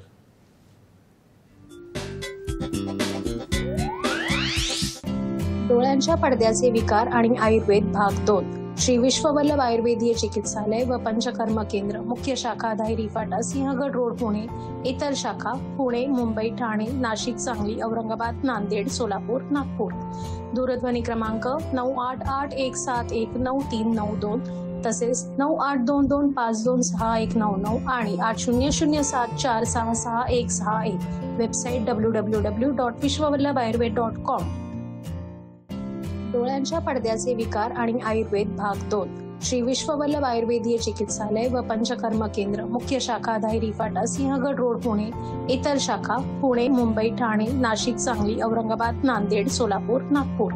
डोळ्यांच्या पडद्याचे विकार आणि आयुर्वेद भाग 2 श्री विश्ववल्लभ आयुर्वेदीय चिकित्सालय व पंचकर्म केंद्र, मुख्य शाखा दाहेरी फाटा, सिंहगड रोड, पुणे. इतर शाखा पुणे, मुंबई, ठाणे, नाशिक, सांगली, औरंगाबाद, नांदेड, सोलापूर, नागपूर. दूरध्वनी क्रमांक 9881719392 तसेच 9822526199 आणि 8007466161. Website www.vishwavallabhayurved.com. डोळ्यांच्या पडद्याचे विकार आणि आयुर्वेद भाग 2 श्री विश्ववल्लभ आयुर्वेदीय चिकित्सालय व पंचकर्म केंद्र, मुख्य शाखा दाहेरी फाटा, सिंहगड रोड, पुणे. इतर शाखा पुणे, मुंबई, ठाणे, नाशिक, सांगली, औरंगाबाद, नांदेड, सोलापूर, नागपूर.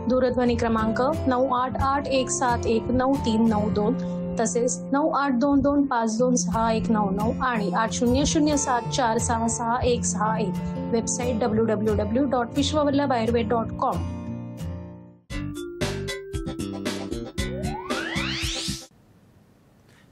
दूरध्वनी क्रमांक 9881719392 तसेच 9822526199 आणि 8007466161. Website www.vishwavallabhayurved.com.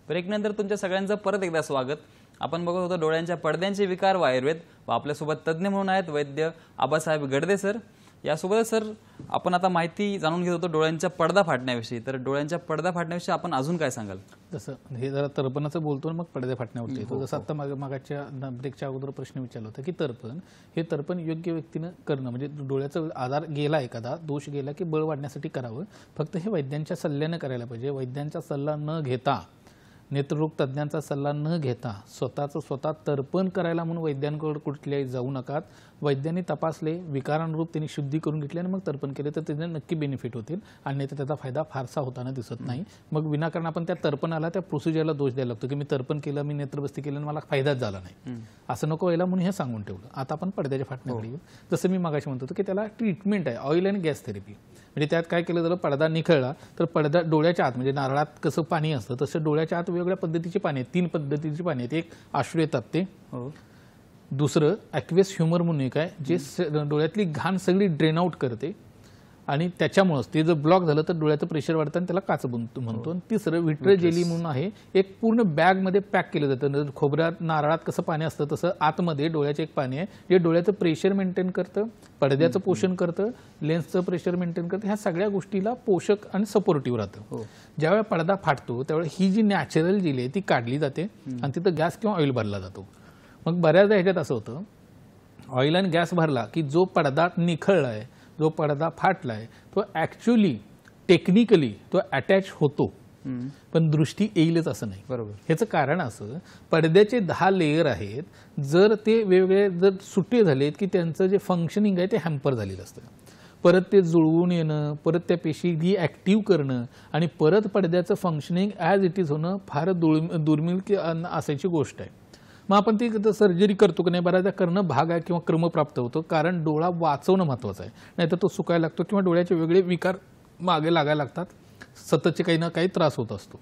ब्रेकनंतर तुमच्या सगळ्यांचं परत एकदा स्वागत. आपण बघत होतो डोळ्यांच्या पडद्यांचे विकार व आयुर्वेद व आपल्यासोबत तज्ज्ञ म्हणून आहेत वैद्य आबासाहेब गडदे सर. यासोबत सर आपण आता माहिती जाणून घेत होतो डोळ्यांच्या पडदा फाटण्याविषयी. तर डोळ्यांच्या पडदा फाटण्याविषयी आपण अजून काय सांगाल? जसं हे जरा तर्पणाचं बोलतो मग पडद्या फाटण्यावरती येतो. जसं आता मागाच्या ब्रेकच्या अगोदर प्रश्न विचारला होता की तर्पण योग्य व्यक्तीनं करणं म्हणजे डोळ्याचा आजार गेला, एखादा दोष गेला की बळ वाढण्यासाठी करावं. फक्त हे वैद्यांच्या सल्ल्यानं करायला पाहिजे. वैद्यांचा सल्ला न घेता, नेत्ररोग तज्ज्ञांचा सल्ला न घेता स्वतः तर्पण करायला म्हणून वैद्यांकडे कुठल्याही जाऊ नकात. वैद्यांनी तपासले, विकारानुरूप त्यांनी शुद्धी करून घेतली आणि मग तर्पण केले तर त्याने नक्की बेनिफिट होतील आणि त्याचा फायदा फारसा होताना दिसत नाही. मग विनाकारण आपण त्या तर्पणाला, त्या प्रोसिजरला दोष द्यायला लागतो की मी तर्पण केलं, मी नेत्रबस्ती केलं आणि मला फायदाच झाला नाही. असं नको व्हायला म्हणून हे सांगून ठेवलं. आता आपण पडद्याच्या फाटण्याकडे येऊ. जसं मी मागाशी म्हणतो की त्याला ट्रीटमेंट आहे ऑइल अँड गॅस थेरपी. म्हणजे त्यात काय केलं झालं, पडदा निखळला तर पडदा डोळ्याच्या आत म्हणजे नारळात कसं पाणी असतं तसं डोळ्याच्या आत वेगवेगळ्या पद्धतीची पाणी आहेत. 3 पद्धतीची पाणी आहेत. एक आश्रू येतात ते, दुसरं ॲक्वेस ह्युमर म्हणून एक आहे जे डोळ्यातली घाण सगळी ड्रेन आउट करते आणि त्याच्यामुळेच ते जर ब्लॉक झालं तर डोळ्याचं प्रेशर वाढतं आणि त्याला काच म्हणतो. तिसरं विट्रे जेली म्हणून आहे. एक पूर्ण बॅगमध्ये पॅक केलं जातं. खोबऱ्यात नारळात कसं पाणी असतं तसं आतमध्ये डोळ्याचं एक पाणी आहे जे डोळ्याचं प्रेशर मेंटेन करतं, पडद्याचं पोषण करतं, लेन्सचं प्रेशर मेंटेन करतं. ह्या सगळ्या गोष्टीला पोषक आणि सपोर्टिव्ह राहतं. ज्यावेळेला पडदा फाटतो त्यावेळेला ही जी नॅचरल जेली आहे ती काढली जाते आणि तिथं गॅस किंवा ऑइल भरला जातो. मग बऱ्याचदा ह्याच्यात असं होतं, ऑइल आणि गॅस भरला की जो पडदा निखळला आहे, जो पडदा फाटलाय तो ऍक्च्युअली टेक्निकली तो अटॅच होतो पण दृष्टी येईलच असं नाही. बरोबर. ह्याचं कारण असं, पडद्याचे 10 लेयर आहेत. जर ते वेगवेगळे जर सुट्टे झालेत की त्यांचं जे फंक्शनिंग आहे ते हॅम्पर झालेलं असतं. परत ते जुळवून येणं, परत त्या पेशी रिॲक्टिव्ह करणं आणि परत पडद्याचं फंक्शनिंग ॲज इट इज होणं फार दुर्मिळ असायची गोष्ट आहे. मग आपण ती सर्जरी करतो की नाही, बऱ्याचदा करणं भाग आहे किंवा क्रमप्राप्त होतं, कारण डोळा वाचवणं महत्त्वाचं आहे, नाहीतर तो सुकायला लागतो किंवा डोळ्याचे वेगळे विकार मागे लागायला लागतात, सततचे काही ना काही त्रास होत असतो.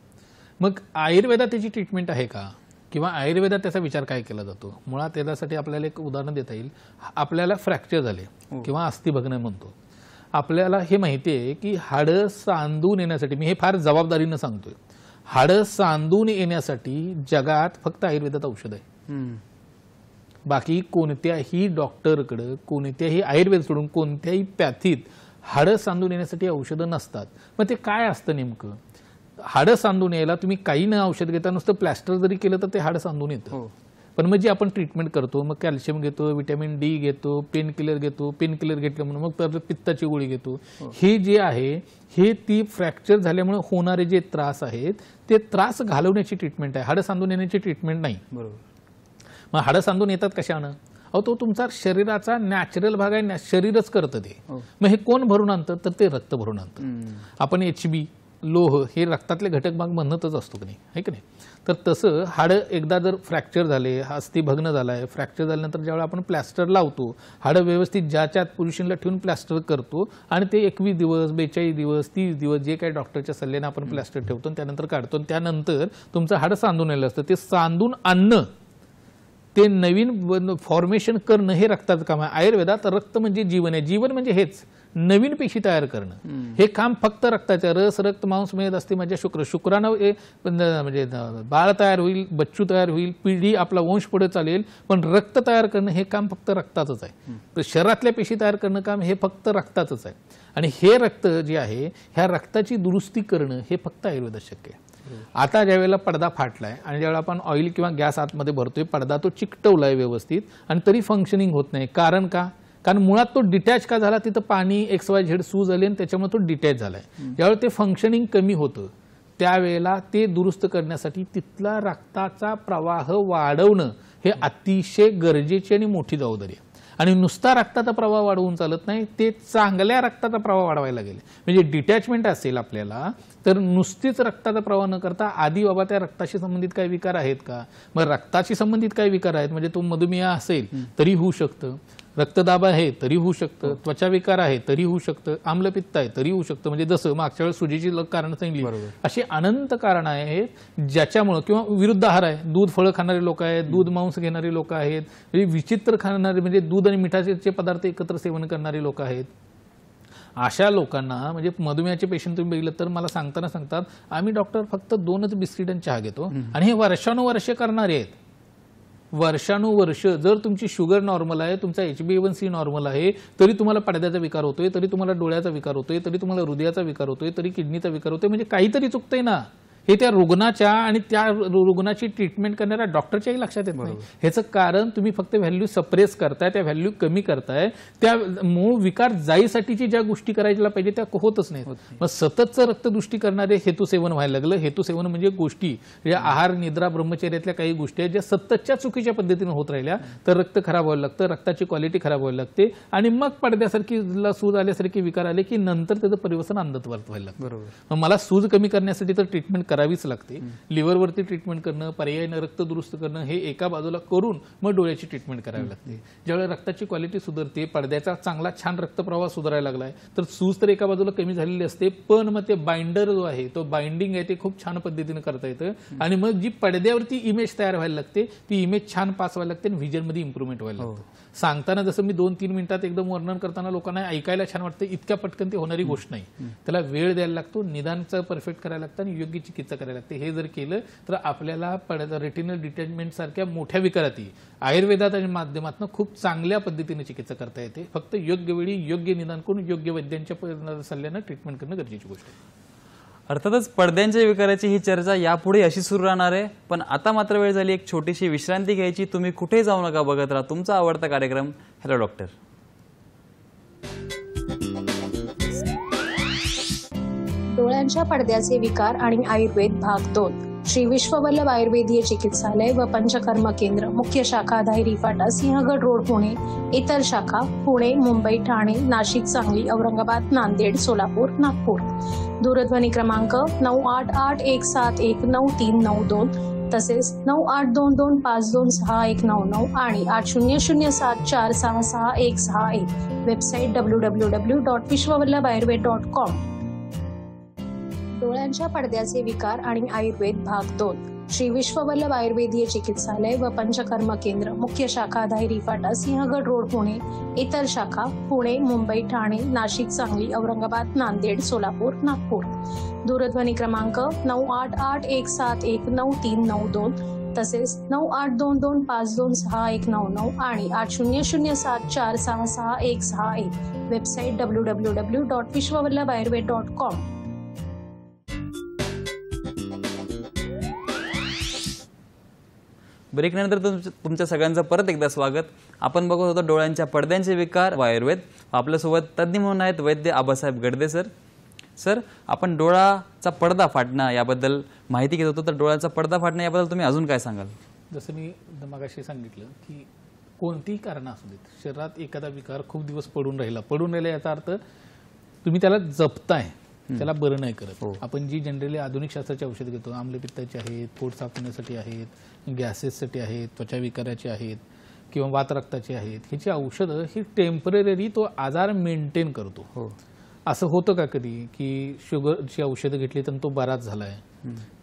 मग आयुर्वेदात त्याची ट्रीटमेंट आहे का, किंवा आयुर्वेदात त्याचा विचार काय केला जातो? मुळात त्याच्यासाठी आपल्याला एक उदाहरण देता येईल. आपल्याला फ्रॅक्चर झाले किंवा अस्थिभग्न म्हणतो, आपल्याला हे माहिती आहे की हाडं सांधून येण्यासाठी, मी हे फार जबाबदारीनं सांगतोय, हाडं सांधून येण्यासाठी जगात फक्त आयुर्वेदात औषध आहे. बाकी कोणत्याही डॉक्टरकडे, कोणत्याही आयुर्वेद सोडून कोणत्याही पॅथीत हाडं सांधून येण्यासाठी औषधं नसतात. मग ते काय असतं नेमकं? हाडं सांधून यायला तुम्ही काही न औषध घेता नुसतं प्लॅस्टर जरी केलं तर ते हाडं सांधून येतं. पण मग जे आपण ट्रीटमेंट करतो, मग कॅल्शियम घेतो, व्हिटॅमिन डी घेतो, पेन किलर घेतो, पेन किलर घेतलं म्हणून मग परत पित्ताची गोळी घेतो, हे जे आहे हे ती फ्रॅक्चर झाल्यामुळे होणारे जे त्रास आहेत ते त्रास घालवण्याची ट्रीटमेंट आहे, हाडं सांधून येण्याची ट्रीटमेंट नाही. बरोबर. मग हाडं सांधून येतात कशानं? अहो, तो तुमचा शरीराचा नॅचरल भाग आहे, शरीरच करतं ते. मग हे कोण भरून आणतं? तर ते रक्त भरून आणतं. आपण HB, लोह हे रक्तातले घटक भाग म्हणतच असतो की नाही, आहे की नाही? तर तसं हाडं एकदा जर फ्रॅक्चर झाले, अस्थिभग्न झालाय, फ्रॅक्चर झाल्यानंतर ज्यावेळेला आपण प्लॅस्टर लावतो, हाडं व्यवस्थित ज्याच्या पोझिशनला ठेवून प्लॅस्टर करतो आणि ते 21 दिवस, 42 दिवस, 30 दिवस जे काही डॉक्टरच्या सल्ल्याने आपण प्लॅस्टर ठेवतो त्यानंतर काढतो, त्यानंतर तुमचं हाडं सांधून आलेलं असतं. ते सांधून आणणं, ते नवीन फॉर्मेशन करणं हे रक्ताचं काम आहे. आयुर्वेदात रक्त म्हणजे जीवन आहे, जीवन म्हणजे हेच नवीन पेशी तयार करणं, हे काम फक्त रक्ताचं. रस रक्त मांस मिळत असते माझ्या शुक्रानं म्हणजे बाळ तयार होईल, बच्चू तयार होईल, पिढी आपला वंश पुढे चालेल, पण रक्त तयार करणं हे काम फक्त रक्ताचंच आहे. तर शरीरातल्या पेशी तयार करणं काम हे फक्त रक्ताचंच आहे. आणि हे रक्त जे आहे, ह्या रक्ताची दुरुस्ती करणं हे फक्त आयुर्वेदात शक्य आहे. आता ज्यावेळेला पडदा फाटलाय आणि ज्यावेळेला आपण ऑइल किंवा गॅस आतमध्ये भरतोय, पडदा तो चिकटवलाय व्यवस्थित आणि तरी फंक्शनिंग होत नाही. कारण का? कारण मुळात तो डिटॅच का झाला? तिथं पाणी XYZ सूज आली आणि त्याच्यामुळे तो डिटॅच झालाय. ज्यावेळेला ते फंक्शनिंग कमी होतं त्यावेळेला ते दुरुस्त करण्यासाठी तिथला रक्ताचा प्रवाह वाढवणं हे अतिशय गरजेची आणि मोठी जबाबदारी आहे. आणि नुसता रक्ताचा प्रवाह वाढवून चालत नाही, ते चांगल्या रक्ताचा प्रवाह वाढवायला लागेल. म्हणजे डिटॅचमेंट असेल आपल्याला तर नुसतीच रक्ताचा प्रवाह न करता आधी बाबा त्या रक्ताशी संबंधित काही विकार आहेत का, मग रक्ताशी संबंधित काही विकार आहेत म्हणजे तो मधुमेह असेल तरी होऊ शकतं, रक्तदाब आहे तरी होऊ शकतं, त्वचा विकार आहे तरी होऊ शकतं, आम्लपित्त आहे तरी होऊ शकतं. म्हणजे जसं मागच्या वेळेस सुजीची कारण सांगितली, अशी अनंत कारणं आहेत ज्याच्यामुळे, किंवा विरुद्ध आहार आहे, दूध फळं खाणारे लोक आहेत, दूध मांस घेणारी लोक आहेत, म्हणजे विचित्र खाणारे म्हणजे दूध आणि मिठाचे पदार्थ एकत्र सेवन करणारी लोक आहेत. अशा लोकांना म्हणजे मधुमेहाचे पेशंट तुम्ही बघितलं तर मला सांगतात आम्ही डॉक्टर फक्त 2च बिस्किट आणि चहा घेतो, आणि हे वर्षानुवर्षे करणारे आहेत. वर्षानुवर्ष जर तुमची शुगर नॉर्मल आहे, तुमचा HbA1c नॉर्मल आहे, तरी तुम्हाला पडद्याचा विकार होतोय, तरी तुम्हाला डोळ्याचा विकार होतोय, तरी तुम्हाला हृदयाचा विकार होतोय, तरी किडनीचा विकार होतोय, म्हणजे काहीतरी चुकतंय ना. हे त्या रुग्णाच्या आणि त्या रुग्णाची ट्रीटमेंट करणाऱ्या डॉक्टरच्याही लक्षात येत नाही. ह्याचं कारण तुम्ही फक्त व्हॅल्यू सप्रेस करताय, त्या व्हॅल्यू कमी करताय, त्या मूळ विकार जाईसाठीची ज्या गोष्टी करायला पाहिजे त्या होतच नाहीत. मग सततचं रक्तदृष्टी करणारे हेतुसेवन व्हायला लागलं. हेतुसेवन म्हणजे गोष्टी, या आहार, निद्रा, ब्रह्मचर्यातल्या काही गोष्टी आहेत ज्या सततच्या चुकीच्या पद्धतीने होत राहिल्या तर रक्त खराब व्हायला लागतं, रक्ताची क्वालिटी खराब व्हायला लागते, आणि मग पडद्यासारखी सूज आल्यासारखी विकार आले की नंतर त्याचं परिवर्तन अंधत्वात व्हायला लागतं. बरोबर. मग मला सूज कमी करण्यासाठी तर ट्रीटमेंट करावीच लागते. लिव्हरवरती ट्रीटमेंट करणं, पर्यायीने रक्त दुरुस्त करणं हे एका बाजूला करून मग डोळ्याची ट्रीटमेंट करावी लागते. ज्यावेळेला रक्ताची क्वालिटी सुधारते, पडद्याचा चांगला छान रक्तप्रवाह सुधारायला लागलाय, तर सूज तर एका बाजूला कमी झालेली असते, पण मग ते बाइंडर जो आहे, तो बाइंडिंग आहे ते खूप छान पद्धतीने करता येतं, आणि मग जी पडद्यावरती इमेज तयार व्हायला लागते ती इमेज छान पास व्हायला लागते आणि व्हिजनमध्ये इम्प्रूव्हमेंट व्हायला लागतं. सांगताना जसं मी 2-3 मिनिटात एकदम वर्णन करताना लोकांना ऐकायला छान वाटतं, इतक्या पटकन ती होणारी गोष्ट नाही. त्याला वेळ द्यायला लागतो, निदानचं परफेक्ट करायला लागतं आणि योग्य चिकित्सा करायला लागते. हे जर केलं तर आपल्याला रेटिनल डिटॅचमेंट सारख्या मोठ्या विकाराती आयुर्वेदात आणि माध्यमातून खूप चांगल्या पद्धतीने चिकित्सा करता येते. फक्त योग्य वेळी योग्य निदान करून योग्य वैद्यांच्या सल्ल्यानं ट्रीटमेंट करणं गरजेची गोष्ट आहे. अर्थातच पडद्यांच्या विकाराची ही चर्चा यापुढे अशी सुरू राहणार आहे, पण आता मात्र वेळ झाली एक छोटीशी विश्रांती घ्यायची. तुम्ही कुठे जाऊ नका, बघत राहा तुमचा आवडता कार्यक्रम हॅलो डॉक्टर. डोळ्यांच्या पडद्याचे विकार आणि आयुर्वेद भाग 2. श्री विश्ववल्लभ आयुर्वेदीय चिकित्सालय व पंचकर्म केंद्र, मुख्य शाखा धायरी फाटा, सिंहगड रोड, पुणे. इतर शाखा पुणे, मुंबई, ठाणे, नाशिक, सांगली, औरंगाबाद, नांदेड, सोलापूर, नागपूर. दूरध्वनी क्रमांक 9881719392 तसेच 9822526199 आणि 8007466161. Website www.vishwavallabhayurved.com. डोळ्यांच्या पडद्याचे विकार आणि आयुर्वेद भाग 2. श्री विश्ववल्लभ आयुर्वेदीय चिकित्सालय व पंचकर्म केंद्र, मुख्य शाखा धायरी फाटा, सिंहगड रोड, पुणे. इतर शाखा पुणे, मुंबई, ठाणे, नाशिक, सांगली, औरंगाबाद, नांदेड, सोलापूर, नागपूर. दूरध्वनी क्रमांक 9881719392 तसेच 9822526199 आणि 8007466161. Website www.vishwavallabhayurved.com. ब्रेकनंतर तुमच्या सगळ्यांचं परत एकदा स्वागत. आपण बघत होतो डोळ्यांच्या पडद्यांचे विकार व आयुर्वेद. आपल्यासोबत तज्ज्ञ म्हणून आहेत वैद्य आबासाहेब गडदे सर. सर, आपण डोळाचा पडदा फाटणं याबद्दल माहिती घेत होतो, तर डोळ्याचा पडदा फाटणं याबद्दल तुम्ही अजून काय सांगाल? जसं मी मगाशी सांगितलं की कोणतीही कारणं असू देत, शरीरात एखादा विकार खूप दिवस पडून राहिला याचा अर्थ तुम्ही त्याला जपताय, त्याला बरं नाही करत. आपण जी जनरली आधुनिक शास्त्राची औषध घेतो, आम्लपित्ताची आहेत, पोट साफ होण्यासाठी आहेत, गॅसेससाठी आहेत, त्वचा विकाराची आहेत किंवा वातरक्ताची आहेत, ह्याची औषधं ही टेम्पररी तो आजार मेंटेन करतो. असं होतं का कधी की शुगरची औषधं घेतली तर तो बराच झालाय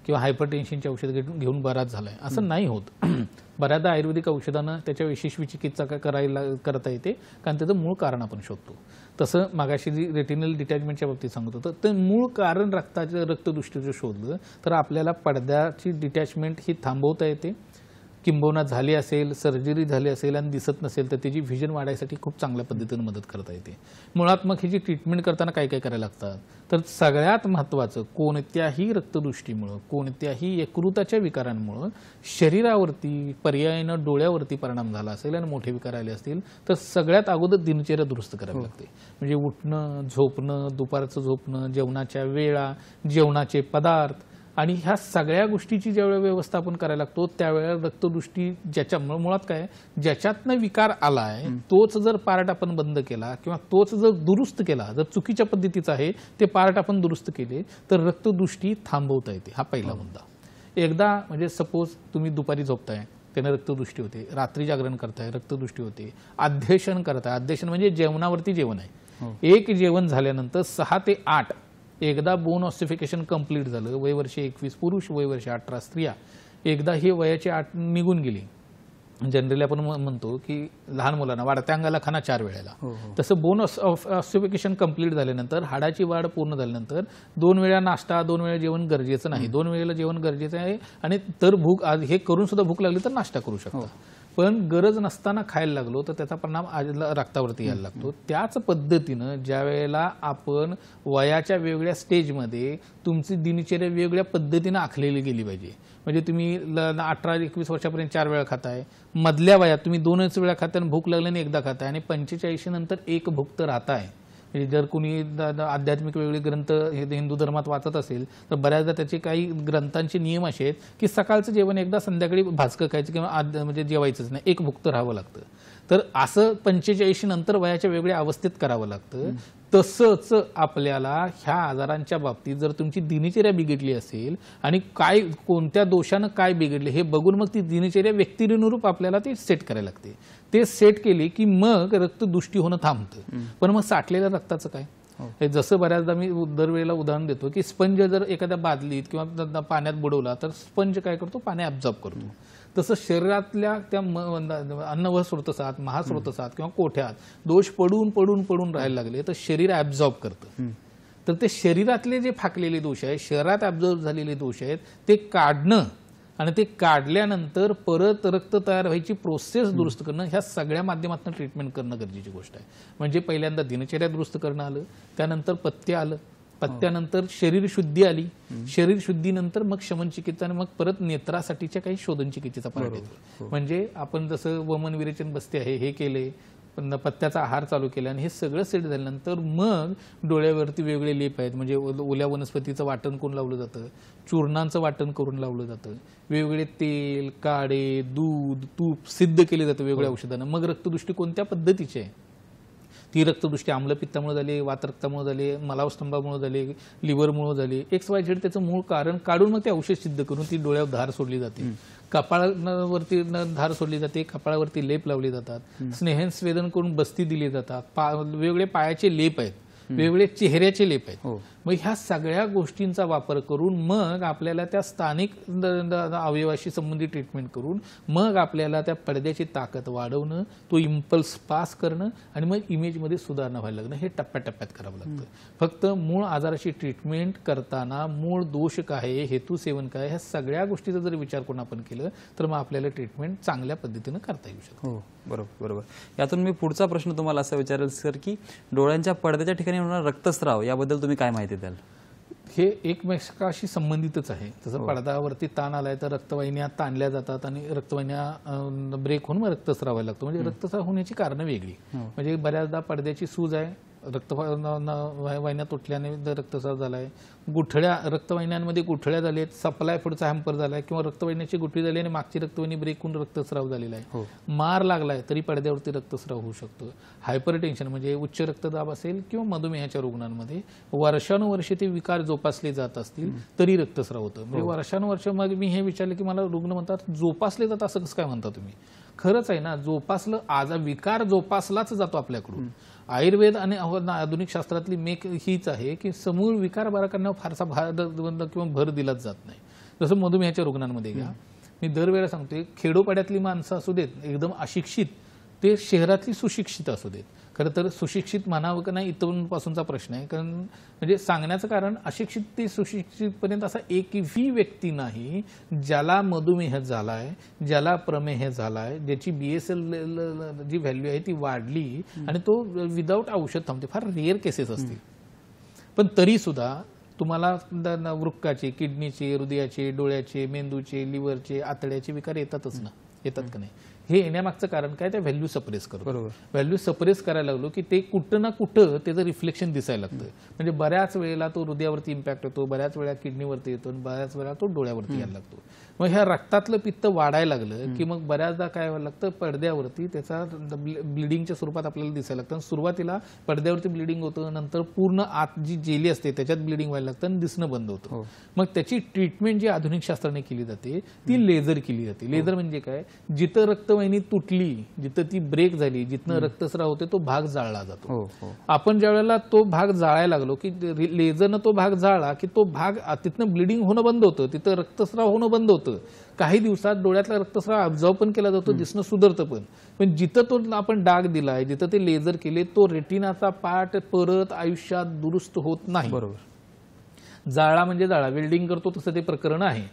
किंवा हायपरटेन्शनची औषधं घेऊन बराच झालाय? असं नाही होत. बऱ्याचदा आयुर्वेदिक औषधानं त्याच्या यशस्वी चिकित्सा करता येते, कारण त्याचं मूळ कारण आपण शोधतो. तसं मागाशी जी रेटिनल डिटॅचमेंटच्या बाबतीत सांगत होतं, तर मूळ कारण रक्तदृष्टीचं शोधलं तर आपल्याला पडद्याची डिटॅचमेंट ही थांबवता येते. किंबहुना झाली असेल, सर्जरी झाली असेल आणि दिसत नसेल तर त्याची व्हिजन वाढायसाठी खूप चांगल्या पद्धतीने मदत करता येते. मुळात मग ही जी ट्रीटमेंट करताना काय काय करायला लागतात, तर सगळ्यात महत्त्वाचं, कोणत्याही रक्तदृष्टीमुळं, कोणत्याही यकृताच्या विकारांमुळं शरीरावरती पर्यायानं डोळ्यावरती परिणाम झाला असेल आणि मोठे विकार आले असतील तर सगळ्यात अगोदर दिनचर्या दुरुस्त करावी लागते. म्हणजे उठणं, झोपणं, दुपारचं झोपणं, जेवणाच्या वेळा, जेवणाचे पदार्थ आणि ह्या सगळ्या गोष्टीची ज्यावेळेला व्यवस्थापन करायला लागतो त्यावेळेला रक्तदृष्टी ज्याच्यामुळे मुळात काय, ज्याच्यातनं विकार आलाय तोच जर पार्ट आपण बंद केला किंवा तोच जर दुरुस्त केला, जर चुकीच्या पद्धतीचा आहे ते पार्ट आपण दुरुस्त केले तर रक्तदृष्टी थांबवता येते. हा पहिला मुद्दा. एकदा म्हणजे सपोज तुम्ही दुपारी झोपताय, त्याने रक्तदृष्टी होते, रात्री जागरण करताय, रक्तदृष्टी होते, अध्यशन करताय. अध्यशन म्हणजे जेवणावरती जेवण आहे. एक जेवण झाल्यानंतर 6 ते 8 एकदा बोन ऑसिफिकेशन कंप्लीट झालं, वय वर्षे 21 पुरुष, वय वर्षे 18 स्त्रिया, एकदा ही वयाची 8 निघून गेली. जनरली आपण म्हणतो की लहान मुलांना वाढत्या अंगाला खाना 4 वेळेला, तसं बोन ऑसिफिकेशन कंप्लीट झाल्यानंतर, हाडाची वाढ पूर्ण झाल्यानंतर 2 वेळा नाश्ता, 2 वेळा जेवण गरजेचं नाही. 2 वेळेला जेवण गरजेचं आहे आणि तर भूक हे करून सुद्धा भूक लागली तर नाश्ता करू शकता. पण गरज नसताना खायला लागलो तर त्याचा परिणाम रक्तावरती यायला लागतो. त्याच पद्धतीनं ज्या वेळेला आपण वयाच्या वेगळ्या स्टेजमध्ये तुमची दिनचर्या वेगळ्या पद्धतीनं आखलेली गेली पाहिजे. म्हणजे तुम्ही 18-21 वर्षापर्यंत 4 वेळा खाताय, मधल्या वयात तुम्ही 2च वेळा खाताय आणि भूक लागल्याने एकदा खाताय आणि 45 नंतर एक भूक तर राहताय. म्हणजे जर कुणी आध्यात्मिक वेगळे ग्रंथ हिंदू धर्मात वाचत असेल तर बऱ्याचदा त्याचे काही ग्रंथांचे नियम असे आहेत की सकाळचं जेवण एकदा, संध्याकाळी भाजकं खायचं किंवा म्हणजे जेवायचंच नाही, एक भूक तर राहावं लागतं. तर असं 45 नंतर वयाच्या वेगळ्या अवस्थेत करावं लागतं. तसंच आपल्याला ह्या आजारांच्या बाबतीत जर तुमची दिनचर्या बिघडली असेल आणि काय कोणत्या दोषानं काय बिघडले हे बघून मग ती दिनचर्या व्यक्तिनुरूप आपल्याला ती सेट करायला लागते. ते सेट केली की मग रक्तदृष्टी होणं थांबतं. पण मग साठलेल्या रक्ताचं काय? हे जसं बऱ्याचदा मी दरवेळेला उदाहरण देतो की स्पंज जर एखाद्या बादलीत किंवा पाण्यात बुडवला तर स्पंज काय करतो, पाणी ॲब्झॉर्ब करतो. तसं शरीरातल्या त्या अन्नवह स्रोतसात, महास्रोतसात किंवा कोठ्यात दोष पडून पडून पडून राहायला लागले तर शरीर ॲब्झॉर्ब करतं. तर ते शरीरातले जे फाकलेले दोष आहेत, शरीरात ॲब्झॉर्ब झालेले दोष आहेत ते काढणं आणि ते काढल्यानंतर परत रक्त तयार व्हायची प्रोसेस दुरुस्त करणं, ह्या सगळ्या माध्यमातून ट्रीटमेंट करणं गरजेची गोष्ट आहे. म्हणजे पहिल्यांदा दिनचर्या दुरुस्त करणं आलं, त्यानंतर पथ्य आलं, पथ्यानंतर शरीर शुद्धी आली, शरीर शुद्धीनंतर मग शमन चिकित्सा आणि मग परत नेत्रासाठीच्या काही शोधन चिकित्सेचा पार्ट येतो. म्हणजे आपण जसं वमन विरेचन बसते आहे हे केले, पत्त्याचा आहार चालू केला आणि हे सगळं सेट झाल्यानंतर मग डोळ्यावरती वेगळे लेप आहेत, म्हणजे ओल्या वनस्पतीचं वाटण करून लावलं जातं, चूर्णांचं वाटण करून लावलं जातं, वेगवेगळे तेल, काढे, दूध, तूप सिद्ध केले जातं वेगवेगळ्या औषधांना. मग रक्तदृष्टी कोणत्या पद्धतीची आहे, ती रक्तदृष्टी आम्लपित्तामुळे झाली, वातरक्तामुळे झाली, मलावस्तंभामुळे झाली, लिव्हरमुळे झाली, XYZ त्याचं मूळ कारण काढून मग ते औषध सिद्ध करून ती डोळ्यावर धार सोडली जाते, कपाळावरती धार सोडली जाते, कपाळावरती लेप लावले जातात, स्नेहस्वेदन करून बस्ती दिली जातात, वेगवेगळे पायाचे लेप आहेत, वेगवेगळे चेहऱ्याचे लेप आहेत. मग ह्या सगळ्या गोष्टींचा वापर करून मग आपल्याला त्या स्थानिक अवयवाशी संबंधित ट्रीटमेंट करून मग आपल्याला त्या पडद्याची ताकद वाढवणं, तो इम्पल्स पास करणं आणि मग इमेजमध्ये सुधारणा व्हायला लागणं, हे टप्प्याटप्प्यात करावं लागतं. फक्त मूळ आजाराची ट्रीटमेंट करताना मूळ दोष काय, हेतू सेवन काय, ह्या सगळ्या गोष्टीचा जर विचार करून आपण केलं तर मग आपल्याला ट्रीटमेंट चांगल्या पद्धतीनं करता येऊ शकते. हो, बरोबर बरोबर. यातून मी पुढचा प्रश्न तुम्हाला असा विचारेल सर की डोळ्यांच्या पडद्याच्या ठिकाणी होणारा रक्तस्राव याबद्दल तुम्ही काय माहिती द्याल? हे एकमेकाशी संबंधितच आहे. जसं पडद्यावरती ताण आलाय तर रक्तवाहिन्या ताणल्या जातात आणि रक्तवाहिन्या ब्रेक होऊन मग रक्तस्राव व्हायला लागतो. म्हणजे रक्तस्राव होण्याची कारणं वेगळी, म्हणजे बऱ्याचदा पडद्याची सूज आहे, रक्तवाहिन्या तुटल्याने रक्तस्राव झालाय, गुठळ्या रक्तवाहिन्यांमध्ये गुठळ्या झालेत, सप्लाय पुढचा हॅम्पर झालाय, किंवा रक्तवाहिन्याची गुठळी झाली आणि मागची रक्तवाहिनी ब्रेक होऊन रक्तस्राव झालेला आहे, मार लागलाय तरी पडद्यावरती रक्तस्राव होऊ शकतो. हायपरटेन्शन म्हणजे उच्च रक्तदाब असेल किंवा मधुमेहाच्या रुग्णांमध्ये वर्षानुवर्षे ते विकार जोपासले जात असतील तरी रक्तस्राव होतं. म्हणजे वर्षानुवर्ष मग मी हे विचारलं की मला रुग्ण म्हणतात जोपासले जातात, असं कसं काय म्हणता तुम्ही? खरंच आहे ना, जोपासलं, आज विकार जोपासलाच जातो आपल्याकडून. आयुर्वेद आणि आधुनिक शास्त्रातली मेक हीच आहे की समूळ विकार बरा करण्यावर फारसा किंवा भर दिलाच जात नाही. जसं मधुमेहाच्या रुग्णांमध्ये घ्या, मी दरवेळेला सांगतोय, खेडोपाड्यातली माणसं असू देत, एकदम अशिक्षित ते शहरातली सुशिक्षित असू देत, खरं तर सुशिक्षित म्हणावं का नाही इथूनपासूनचा प्रश्न आहे. कारण म्हणजे सांगण्याचं कारण, अशिक्षित ते सुशिक्षितपर्यंत असा एकही व्यक्ती नाही ज्याला मधुमेह झालाय, ज्याला प्रमेह झालाय, ज्याची BSL जी व्हॅल्यू आहे ती वाढली आणि तो विदाऊट औषध थांबते. फार रेअर केसेस असतील, पण तरी सुद्धा तुम्हाला वृक्काचे, किडनीचे, हृदयाचे, डोळ्याचे, मेंदूचे, लिव्हरचे, आतड्याचे विकार येतातच ना, येतात का नाही? हे येण्यामागचं कारण काय, त्या व्हॅल्यू सप्रेस करतो. व्हॅल्यू सप्रेस करायला लागलो की ते कुठं ना कुठं त्याचं रिफ्लेक्शन दिसायला लागतं. म्हणजे बऱ्याच वेळेला तो हृदयावरती इम्पॅक्ट होतो, बऱ्याच वेळा किडनीवरती येतो, बऱ्याच वेळा तो डोळ्यावरती यायला लागतो. मग ह्या रक्तातलं पित्त वाढायला लागलं की मग बऱ्याचदा काय व्हायला लागतं, पडद्यावरती त्याचा ब्लिडिंगच्या स्वरूपात आपल्याला दिसायला लागतं. सुरुवातीला पडद्यावरती ब्लिडिंग होतं, नंतर पूर्ण आत जी जेली असते त्याच्यात ब्लिडिंग व्हायला लागतं आणि दिसणं बंद होतं. मग त्याची ट्रीटमेंट जी आधुनिक शास्त्राने केली जाते ती लेझर केली जाते. लेझर म्हणजे काय, जिथं रक्तवाहिनी तुटली, जिथं ती ब्रेक झाली, जिथनं रक्तस्राव होते तो भाग जाळला जातो. आपण ज्या वेळेला तो भाग जाळायला लागलो की लेझरनं तो भाग जाळला की तो भाग तिथनं ब्लिडिंग होणं बंद होतं, तिथं रक्तस्राव होणं बंद होतं. काही दिवसात डोळ्यातला रक्तस्राव ऑब्झर्व पण केला जातो, दिसणं सुधारतं. पण जिथं तो आपण डाग दिलाय, जिथं ते लेझर केले, तो रेटिनाचा पार्ट परत आयुष्यात दुरुस्त होत नाही. बरोबर, जाळा म्हणजे जाळा, वेल्डिंग करतो तसं ते प्रकरण आहे.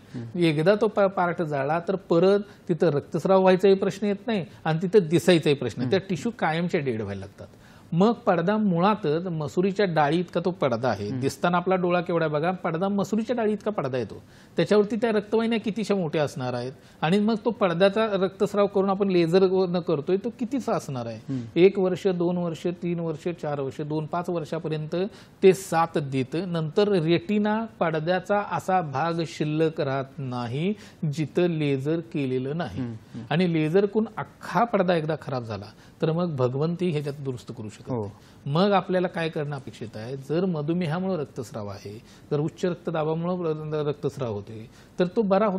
एकदा तो पार्ट जाळला तर परत तिथं रक्तस्राव व्हायचाही प्रश्न येत नाही आणि तिथं दिसायचाही प्रश्न, त्या टिश्यू कायमच्या डेड व्हायला लागतात. मग पडदा मुळातच मसुरीच्या डाळी इतका तो पडदा आहे. दिसताना आपला डोळा केवढा बघा, पडदा मसुरीच्या डाळी इतका पडदा येतो. त्याच्यावरती त्या रक्तवाहिन्या कितीशा मोठ्या असणार आहेत आणि मग तो पडद्याचा रक्तस्राव करून आपण लेझर न करतोय तो कितीचा असणार आहे. 1 वर्ष, 2 वर्ष, 3 वर्ष, 4 वर्ष, 2-5 वर्षापर्यंत ते साथ देतं. नंतर रेटिना पडद्याचा असा भाग शिल्लक राहत नाही जिथं लेझर केलेलं नाही. आणि लेझर करून अख्खा पडदा एकदा खराब झाला तर मग भगवंती ह्याच्यात दुरुस्त करू शकतो. मग आपल्याला काय करणं अपेक्षित आहे, जर मधुमेहामुळे रक्तस्राव आहे, जर उच्च रक्तदाबामुळे रक्तस्राव होते तर तो बरा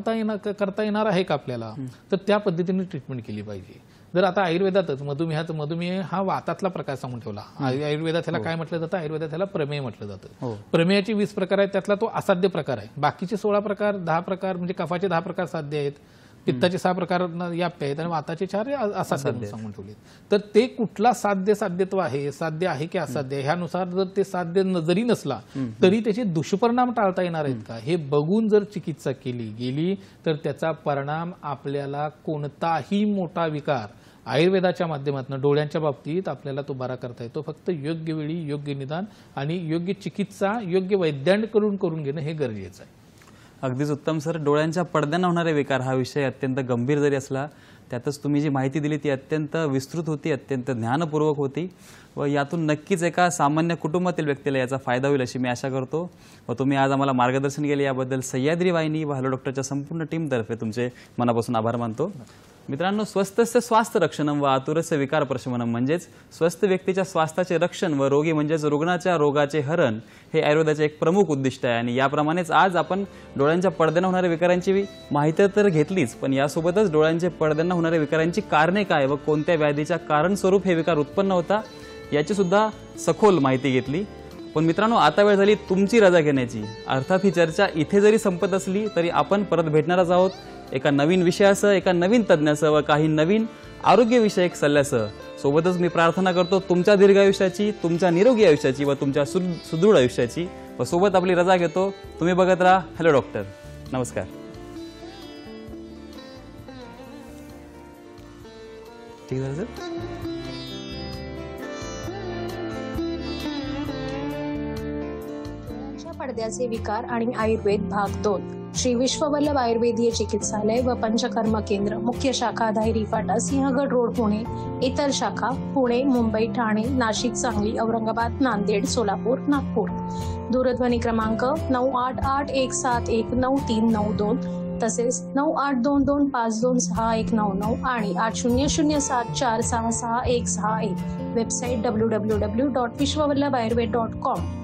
करता येणार आहे का आपल्याला, तर त्या पद्धतीने ट्रीटमेंट केली पाहिजे. जर आता आयुर्वेदातच मधुमेह हा वातातला प्रकार सांगून ठेवला. आयुर्वेदात ह्याला काय म्हटलं जातं, आयुर्वेदात ह्याला प्रमेय म्हटलं जातं. प्रमेयाचे 20 प्रकार आहेत, त्यातला तो असाध्य प्रकार आहे. बाकीचे 16 प्रकार, 10 प्रकार म्हणजे कफाचे 10 प्रकार साध्य आहेत, पित्ताचे 6 प्रकार याप्य आहेत आणि वाताचे 4 असाध्य सांगून ठेवले. तर ते कुठला साध्यत्व आहे, साध्य आहे की असाध्य, ह्यानुसार जर ते साध्य जरी नसला तरी त्याचे दुष्परिणाम टाळता येणार आहेत का हे बघून जर चिकित्सा केली गेली तर त्याचा परिणाम आपल्याला कोणताही मोठा विकार आयुर्वेदाच्या माध्यमातून डोळ्यांच्या बाबतीत आपल्याला तो बरा करता येतो. फक्त योग्य वेळी योग्य निदान आणि योग्य चिकित्सा योग्य वैद्यांकडून करून घेणं हे गरजेचं आहे. अगदीच उत्तम सर. डोळ्यांच्या पडद्यानं होणारे विकार हा विषय अत्यंत गंभीर जरी असला त्यातच तुम्ही जी माहिती दिली ती अत्यंत विस्तृत होती, अत्यंत ज्ञानपूर्वक होती व यातून नक्कीच एका सामान्य कुटुंबातील व्यक्तीला याचा फायदा होईल अशी मी आशा करतो व तुम्ही आज आम्हाला मार्गदर्शन केले याबद्दल सह्याद्री वाहिनी व हॅलो डॉक्टरच्या संपूर्ण टीमतर्फे तुमचे मनापासून आभार मानतो. मित्रांनो, स्वस्थस्य स्वास्थ्य रक्षणम व आतुरस्य विकार प्रशमनम म्हणजेच स्वस्थ व्यक्तीच्या स्वास्थ्याचे रक्षण व रोगी म्हणजेच रुग्णाच्या रोगाचे हरण हे आयुर्वेदाचे एक प्रमुख उद्दिष्ट आहे. आणि याप्रमाणेच आज आपण डोळ्यांच्या पडद्यानं होणाऱ्या विकारांची माहिती तर घेतलीच, पण यासोबतच डोळ्यांच्या पडद्यांना होणाऱ्या विकारांची कारणे काय व कोणत्या व्याधीच्या कारण स्वरूप हे विकार उत्पन्न होता याची सुद्धा सखोल माहिती घेतली. पण मित्रांनो, आता वेळ झाली तुमची रजा घेण्याची. अर्थात ही चर्चा इथे जरी संपत असली तरी आपण परत भेटणारच आहोत एका नवीन विषयासह, एका नवीन तज्ज्ञासह व काही नवीन आरोग्यविषयक सल्ल्यासह. सोबतच मी प्रार्थना करतो तुमच्या दीर्घ आयुष्याची, तुमच्या निरोगी आयुष्याची व तुमच्या सुदृढ आयुष्याची. व सोबत आपली रजा घेतो. तुम्ही बघत राहा हॅलो डॉक्टर. नमस्कार. ठीक आहे सर. पडद्याचे विकार आणि आयुर्वेद भाग 2 श्री विश्ववल्लभ आयुर्वेदीय चिकित्सालय व पंचकर्म केंद्र, मुख्य शाखा दाहेरी फाटा, सिंहगड रोड, पुणे. इतर शाखा पुणे, मुंबई, ठाणे, नाशिक, सांगली, औरंगाबाद, नांदेड, सोलापूर, नागपूर. दूरध्वनी क्रमांक 9881719392 तसेच 9822526199 आणि 8007466161. Website www.vishwavallabhayurved.com.